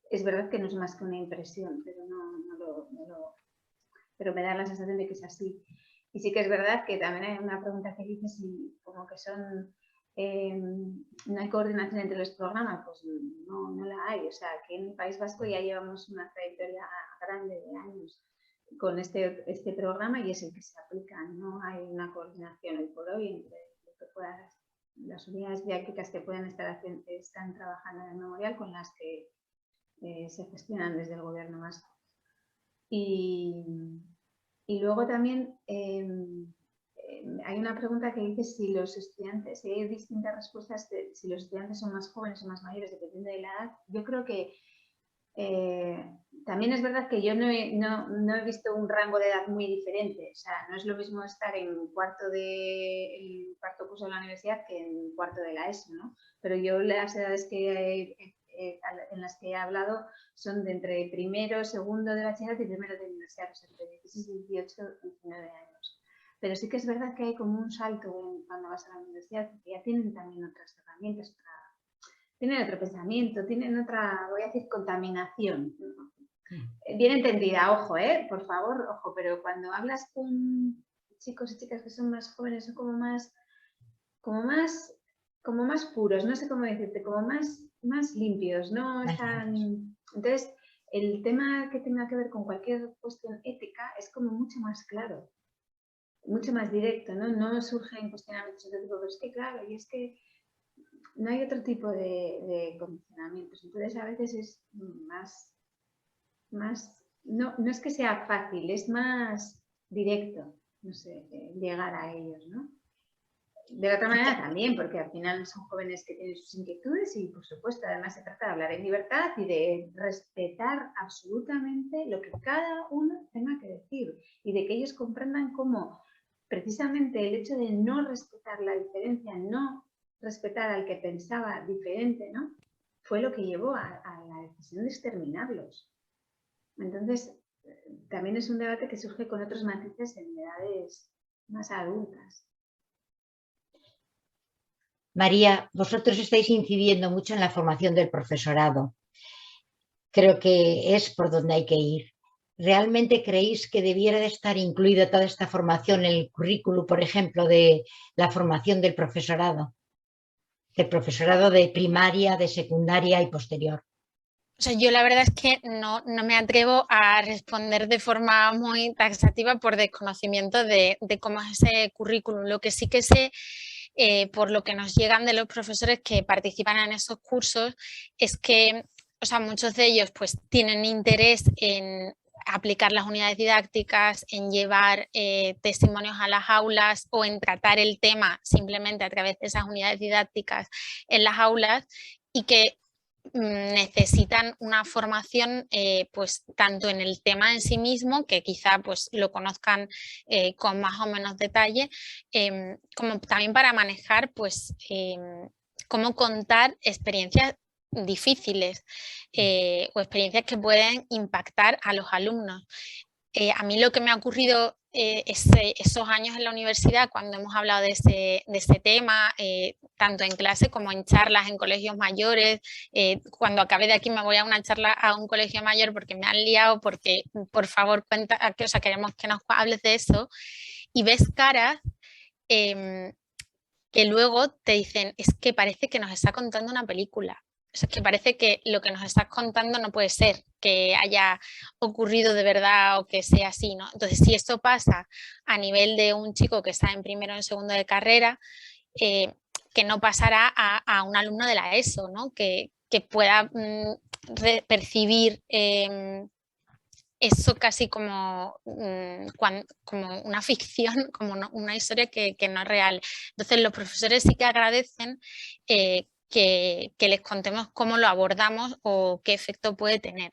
Es verdad que no es más que una impresión, pero pero me da la sensación de que es así. Y sí que es verdad que también hay una pregunta que dice si como que no hay coordinación entre los programas, pues no la hay. O sea, que en el País Vasco ya llevamos una trayectoria grande de años con este programa y es el que se aplica. No hay una coordinación hoy por hoy entre lo que las unidades didácticas que están trabajando en el Memorial con las que se gestionan desde el Gobierno vasco. Y luego también hay una pregunta que dice si los estudiantes, si hay distintas respuestas de si los estudiantes son más jóvenes o más mayores, dependiendo de la edad. Yo creo que también es verdad que yo no he visto un rango de edad muy diferente. O sea, no es lo mismo estar en el cuarto curso de la universidad que en cuarto de la ESO, ¿no? Pero yo las edades que en las que he hablado son de entre primero, segundo de bachillerato y primero de universidad, o sea, entre 16, 18, 19 años. Pero sí que es verdad que hay como un salto cuando vas a la universidad, porque ya tienen también otras herramientas, tienen otro pensamiento, tienen otra, voy a decir, contaminación. Bien entendida, ojo, por favor, ojo, pero cuando hablas con chicos y chicas que son más jóvenes, son como más puros, no sé cómo decirte, como más limpios, ¿no? Entonces, el tema que tenga que ver con cualquier cuestión ética es como mucho más claro, mucho más directo, ¿no? No surgen cuestionamientos de tipo, pero es que claro, y es que no hay otro tipo de condicionamientos. Entonces, a veces es no es que sea fácil, es más directo, no sé, llegar a ellos, ¿no? De la otra manera también, porque al final son jóvenes que tienen sus inquietudes y, por supuesto, además se trata de hablar en libertad y de respetar absolutamente lo que cada uno tenga que decir y de que ellos comprendan cómo precisamente el hecho de no respetar la diferencia, no respetar al que pensaba diferente, ¿no? Fue lo que llevó a la decisión de exterminarlos. Entonces, también es un debate que surge con otros matices en edades más adultas. María, vosotros estáis incidiendo mucho en la formación del profesorado. Creo que es por donde hay que ir. ¿Realmente creéis que debiera de estar incluida toda esta formación en el currículo, por ejemplo, de la formación del profesorado de primaria, de secundaria y posterior? O sea, yo la verdad es que no me atrevo a responder de forma muy taxativa por desconocimiento de cómo es ese currículum. Lo que sí que sé, por lo que nos llegan de los profesores que participan en esos cursos, es que, o sea, muchos de ellos pues tienen interés en aplicar las unidades didácticas, en llevar testimonios a las aulas o en tratar el tema simplemente a través de esas unidades didácticas en las aulas, y que necesitan una formación pues tanto en el tema en sí mismo, que quizá pues lo conozcan con más o menos detalle, como también para manejar pues cómo contar experiencias difíciles o experiencias que pueden impactar a los alumnos. A mí lo que me ha ocurrido esos años en la universidad, cuando hemos hablado de ese tema, tanto en clase como en charlas en colegios mayores, cuando acabe de aquí me voy a una charla a un colegio mayor porque me han liado, porque por favor queremos que nos hables de eso, y ves caras que luego te dicen, es que parece que nos está contando una película. O sea, es que parece que lo que nos estás contando no puede ser que haya ocurrido de verdad o que sea así, ¿no? Entonces, si esto pasa a nivel de un chico que está en primero o en segundo de carrera, que no pasará a un alumno de la ESO, ¿no? Que pueda percibir eso casi como una ficción, como una historia que no es real. Entonces los profesores sí que agradecen que les contemos cómo lo abordamos o qué efecto puede tener.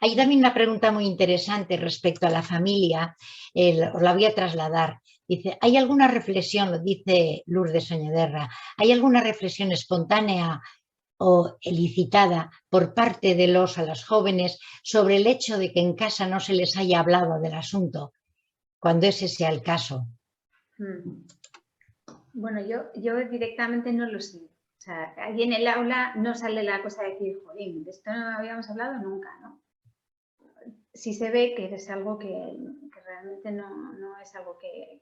Hay también una pregunta muy interesante respecto a la familia, os la voy a trasladar. Dice, ¿hay alguna reflexión, lo dice Lourdes Soñederra, ¿hay alguna reflexión espontánea o elicitada por parte de los a los jóvenes sobre el hecho de que en casa no se les haya hablado del asunto, cuando ese sea el caso? Bueno, yo directamente no lo sé. O sea, ahí en el aula no sale la cosa de decir, jolín, de esto no habíamos hablado nunca, ¿no? Sí se ve que es algo que realmente no es algo que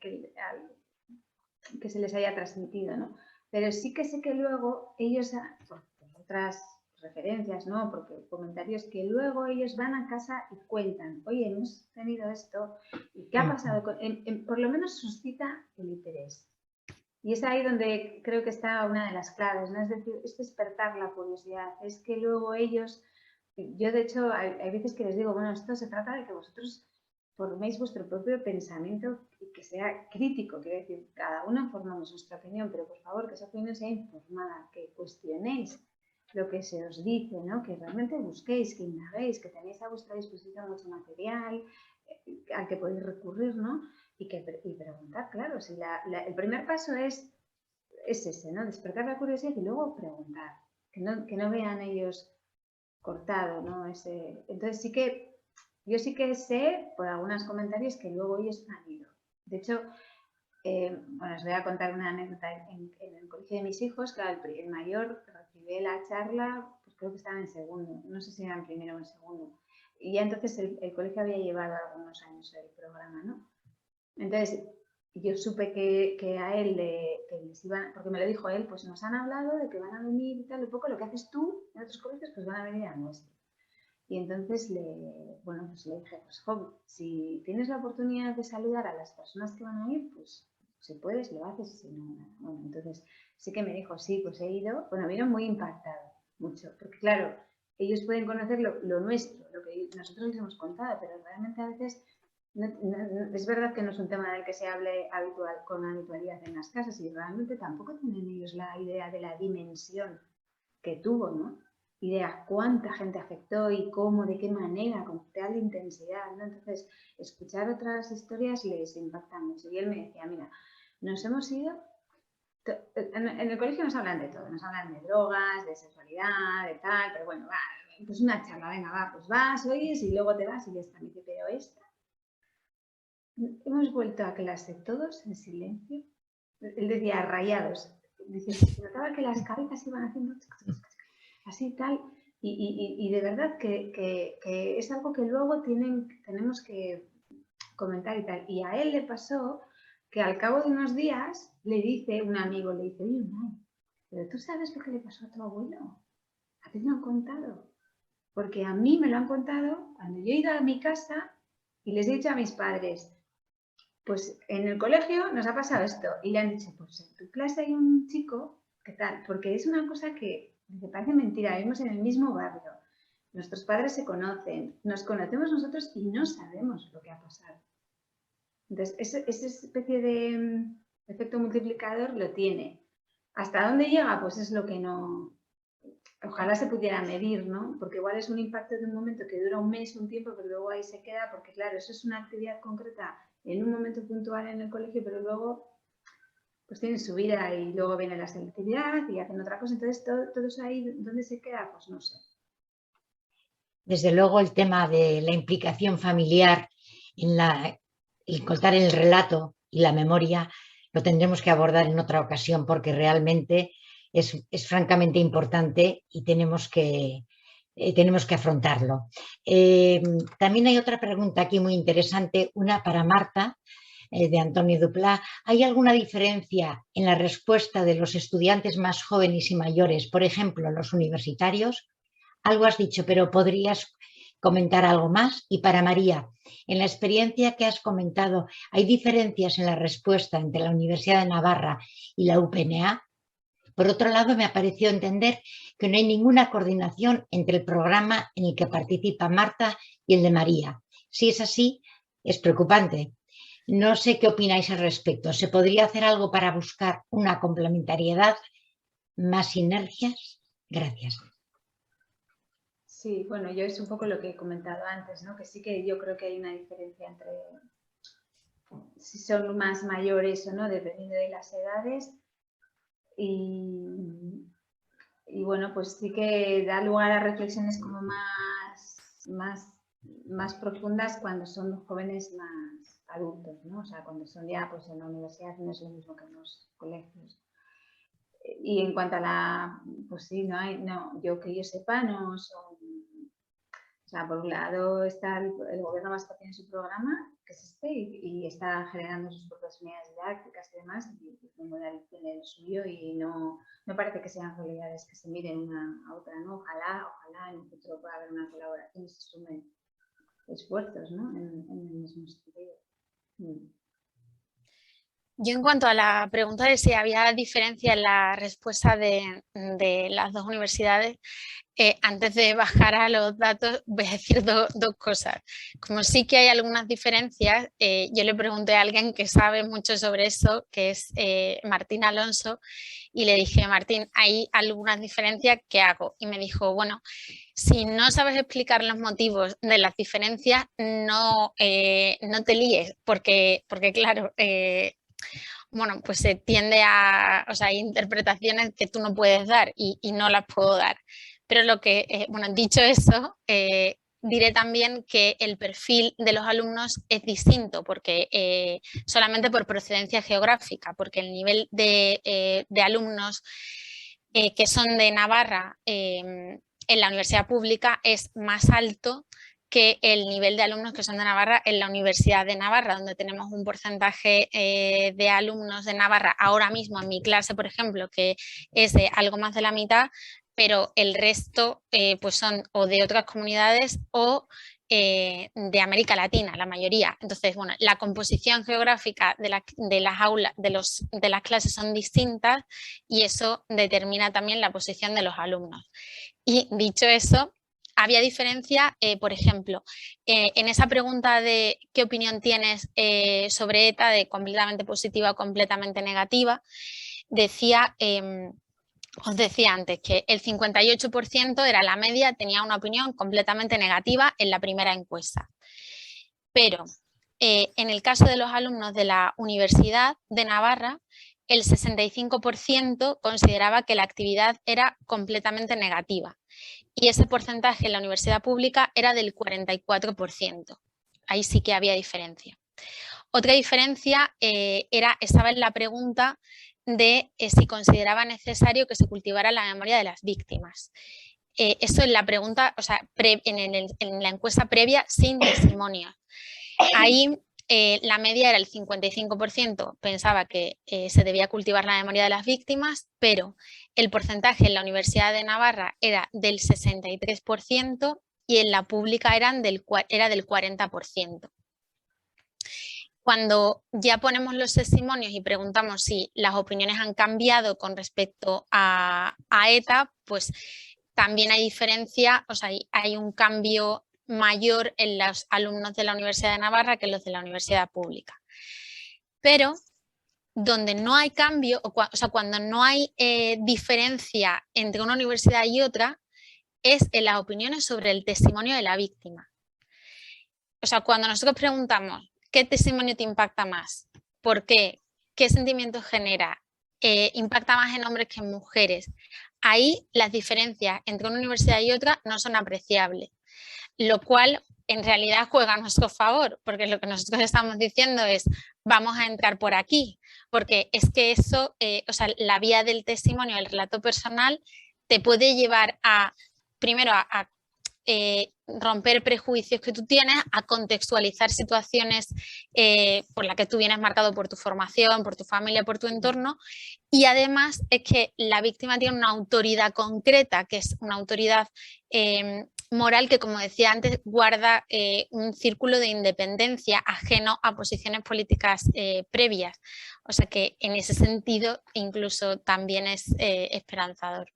se les haya transmitido, ¿no? Pero sí que sé que luego ellos, por otras referencias, ¿no? Porque comentarios que luego ellos van a casa y cuentan, oye, hemos tenido esto, ¿y qué ha pasado? Por lo menos suscita el interés. Y es ahí donde creo que está una de las claves, ¿no? Es decir, es despertar la curiosidad, es que luego ellos, yo de hecho hay veces que les digo, bueno, esto se trata de que vosotros forméis vuestro propio pensamiento y que sea crítico, quiero decir, cada uno formamos nuestra opinión, pero por favor que esa opinión sea informada, que cuestionéis lo que se os dice, ¿no? Que realmente busquéis, que indaguéis, que tenéis a vuestra disposición mucho material al que podéis recurrir, ¿no? Y preguntar, claro, si el primer paso es ese, ¿no? Despertar la curiosidad y luego preguntar. que no vean ellos cortado, ¿no? Entonces yo sí que sé por algunos comentarios que luego ellos han ido. De hecho, bueno, os voy a contar una anécdota. En el colegio de mis hijos, claro, el mayor recibió la charla, pues creo que estaba en segundo, no sé si era en primero o en segundo. Y ya entonces el colegio había llevado algunos años el programa, ¿no? Entonces, yo supe que a él que les iban, porque me lo dijo él, pues nos han hablado de que van a venir y tal, un poco lo que haces tú en otros colegios, pues van a venir al nuestro. Y entonces le dije, pues jo, si tienes la oportunidad de saludar a las personas que van a ir, pues si puedes lo haces, si no, nada. Bueno, entonces sí que me dijo, sí, pues he ido. Bueno, vieron muy impactado, mucho, porque claro, ellos pueden conocer lo nuestro, lo que nosotros les hemos contado, pero realmente a veces es verdad que no es un tema del que se hable con habitualidad en las casas y realmente tampoco tienen ellos la idea de la dimensión que tuvo, ¿no? Y de a cuánta gente afectó y cómo, de qué manera, con tal intensidad, ¿no? Entonces, escuchar otras historias les impacta mucho. Y él me decía, mira, nos hemos ido... En el colegio nos hablan de todo, nos hablan de drogas, de sexualidad, de tal, pero bueno, va, pues una charla, venga, va, pues vas, oyes y luego te vas y ya está. Me dice, pero esta... Hemos vuelto a clase todos en silencio. Él decía, rayados. Dice, se notaba que las cabezas iban haciendo así tal. Y de verdad que es algo que luego tenemos que comentar y tal. Y a él le pasó que al cabo de unos días le dice un amigo, le dice, oye, no, pero tú sabes lo que le pasó a tu abuelo. ¿A ti te lo han contado? Porque a mí me lo han contado cuando yo he ido a mi casa y les he dicho a mis padres, pues en el colegio nos ha pasado esto. Y le han dicho, pues en tu clase hay un chico, ¿qué tal? Porque es una cosa que me parece mentira, vivimos en el mismo barrio, nuestros padres se conocen, nos conocemos nosotros y no sabemos lo que ha pasado. Entonces, esa especie de efecto multiplicador lo tiene. ¿Hasta dónde llega? Pues es lo que no... Ojalá se pudiera medir, ¿no? Porque igual es un impacto de un momento que dura un mes, un tiempo, pero luego ahí se queda, porque claro, eso es una actividad concreta en un momento puntual en el colegio, pero luego pues tienen su vida y luego viene la selectividad y hacen otra cosa. Entonces, todo eso ahí, ¿dónde se queda? Pues no sé. Desde luego el tema de la implicación familiar en contar el relato y la memoria lo tendremos que abordar en otra ocasión porque realmente es francamente importante y tenemos que afrontarlo. También hay otra pregunta aquí muy interesante, una para Marta, de Antonio Duplá. ¿Hay alguna diferencia en la respuesta de los estudiantes más jóvenes y mayores, por ejemplo, los universitarios? Algo has dicho, pero ¿podrías comentar algo más? Y para María, en la experiencia que has comentado, ¿hay diferencias en la respuesta entre la Universidad de Navarra y la UPNA? Por otro lado, me ha parecido entender que no hay ninguna coordinación entre el programa en el que participa Marta y el de María. Si es así, es preocupante. No sé qué opináis al respecto. ¿Se podría hacer algo para buscar una complementariedad, más sinergias? Gracias. Sí, bueno, yo es un poco lo que he comentado antes, ¿no? Que sí que yo creo que hay una diferencia entre si son más mayores o no, dependiendo de las edades. Y bueno, pues sí que da lugar a reflexiones como más profundas cuando son jóvenes más adultos, ¿no? O sea, cuando son ya pues en la universidad no es lo mismo que en los colegios. Y en cuanto a pues sí, yo que yo sepa, no son... O sea, por un lado está el gobierno vasco tiene su programa, que es este, y está generando sus propias unidades didácticas y demás, y tiene el suyo, y no parece que sean realidades que se miren una a otra, ¿no? Ojalá en un futuro pueda haber una colaboración y se sumen esfuerzos, ¿no? En el mismo sentido. Yo en cuanto a la pregunta de si había diferencia en la respuesta de las dos universidades, antes de bajar a los datos voy a decir dos cosas. Como sí que hay algunas diferencias, yo le pregunté a alguien que sabe mucho sobre eso, que es Martín Alonso, y le dije, Martín, ¿hay algunas diferencias? ¿Qué hago? Y me dijo, bueno, si no sabes explicar los motivos de las diferencias, no te líes, porque claro, bueno, pues se tiende a, o sea, hay interpretaciones que tú no puedes dar y no las puedo dar. Pero lo que, bueno, dicho eso, diré también que el perfil de los alumnos es distinto, porque solamente por procedencia geográfica, porque el nivel de alumnos que son de Navarra en la universidad pública es más alto que el nivel de alumnos que son de Navarra en la Universidad de Navarra, donde tenemos un porcentaje de alumnos de Navarra ahora mismo en mi clase, por ejemplo, que es de algo más de la mitad, pero el resto pues son o de otras comunidades o de América Latina, la mayoría. Entonces, bueno, la composición geográfica de las aulas, de las clases son distintas y eso determina también la posición de los alumnos. Y dicho eso, había diferencia, por ejemplo, en esa pregunta de qué opinión tienes sobre ETA, de completamente positiva o completamente negativa, decía... os decía antes que el 58% era la media, tenía una opinión completamente negativa en la primera encuesta. Pero en el caso de los alumnos de la Universidad de Navarra, el 65% consideraba que la actividad era completamente negativa. Y ese porcentaje en la universidad pública era del 44%. Ahí sí que había diferencia. Otra diferencia estaba en la pregunta de si consideraba necesario que se cultivara la memoria de las víctimas. Eso en la pregunta, o sea, en la encuesta previa sin testimonio. Ahí la media era el 55%, pensaba que se debía cultivar la memoria de las víctimas, pero el porcentaje en la Universidad de Navarra era del 63% y en la pública era del 40%. Cuando ya ponemos los testimonios y preguntamos si las opiniones han cambiado con respecto a ETA, pues también hay diferencia, o sea, hay un cambio mayor en los alumnos de la Universidad de Navarra que en los de la universidad pública. Pero donde no hay cambio, o sea, cuando no hay diferencia entre una universidad y otra, es en las opiniones sobre el testimonio de la víctima. O sea, cuando nosotros preguntamos ¿qué testimonio te impacta más? ¿Por qué? ¿Qué sentimientos genera? ¿Impacta más en hombres que en mujeres? Ahí las diferencias entre una universidad y otra no son apreciables, lo cual en realidad juega a nuestro favor, porque lo que nosotros estamos diciendo es vamos a entrar por aquí, porque es que eso, o sea, la vía del testimonio, el relato personal, te puede llevar a, primero, a romper prejuicios que tú tienes, a contextualizar situaciones por las que tú vienes marcado por tu formación, por tu familia, por tu entorno, y además es que la víctima tiene una autoridad concreta, que es una autoridad moral que, como decía antes, guarda un círculo de independencia ajeno a posiciones políticas previas. O sea que en ese sentido incluso también es esperanzador.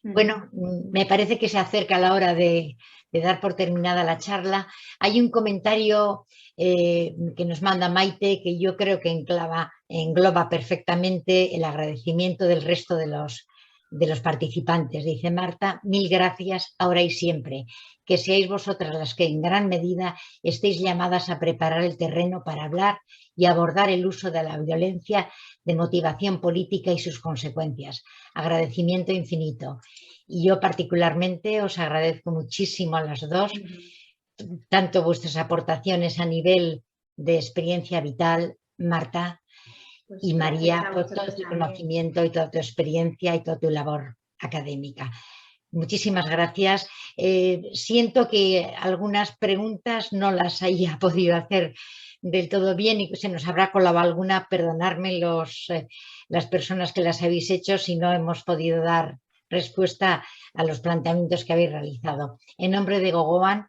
Bueno, me parece que se acerca la hora de dar por terminada la charla. Hay un comentario que nos manda Maite que yo creo que engloba perfectamente el agradecimiento del resto de los participantes. Dice Marta, mil gracias ahora y siempre. Que seáis vosotras las que en gran medida estéis llamadas a preparar el terreno para hablar y abordar el uso de la violencia de motivación política y sus consecuencias. Agradecimiento infinito. Y yo particularmente os agradezco muchísimo a las dos, tanto vuestras aportaciones a nivel de experiencia vital, Marta, pues y María, por todo tu conocimiento y toda tu experiencia y toda tu labor académica. Muchísimas gracias. Siento que algunas preguntas no las haya podido hacer del todo bien y que se nos habrá colado alguna, perdonadme las personas que las habéis hecho si no hemos podido dar respuesta a los planteamientos que habéis realizado. En nombre de Gogoan,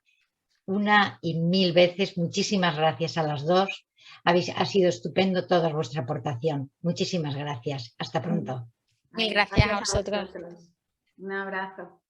una y mil veces, muchísimas gracias a las dos. Ha sido estupendo toda vuestra aportación. Muchísimas gracias. Hasta pronto. Mil gracias a vosotros. Un abrazo.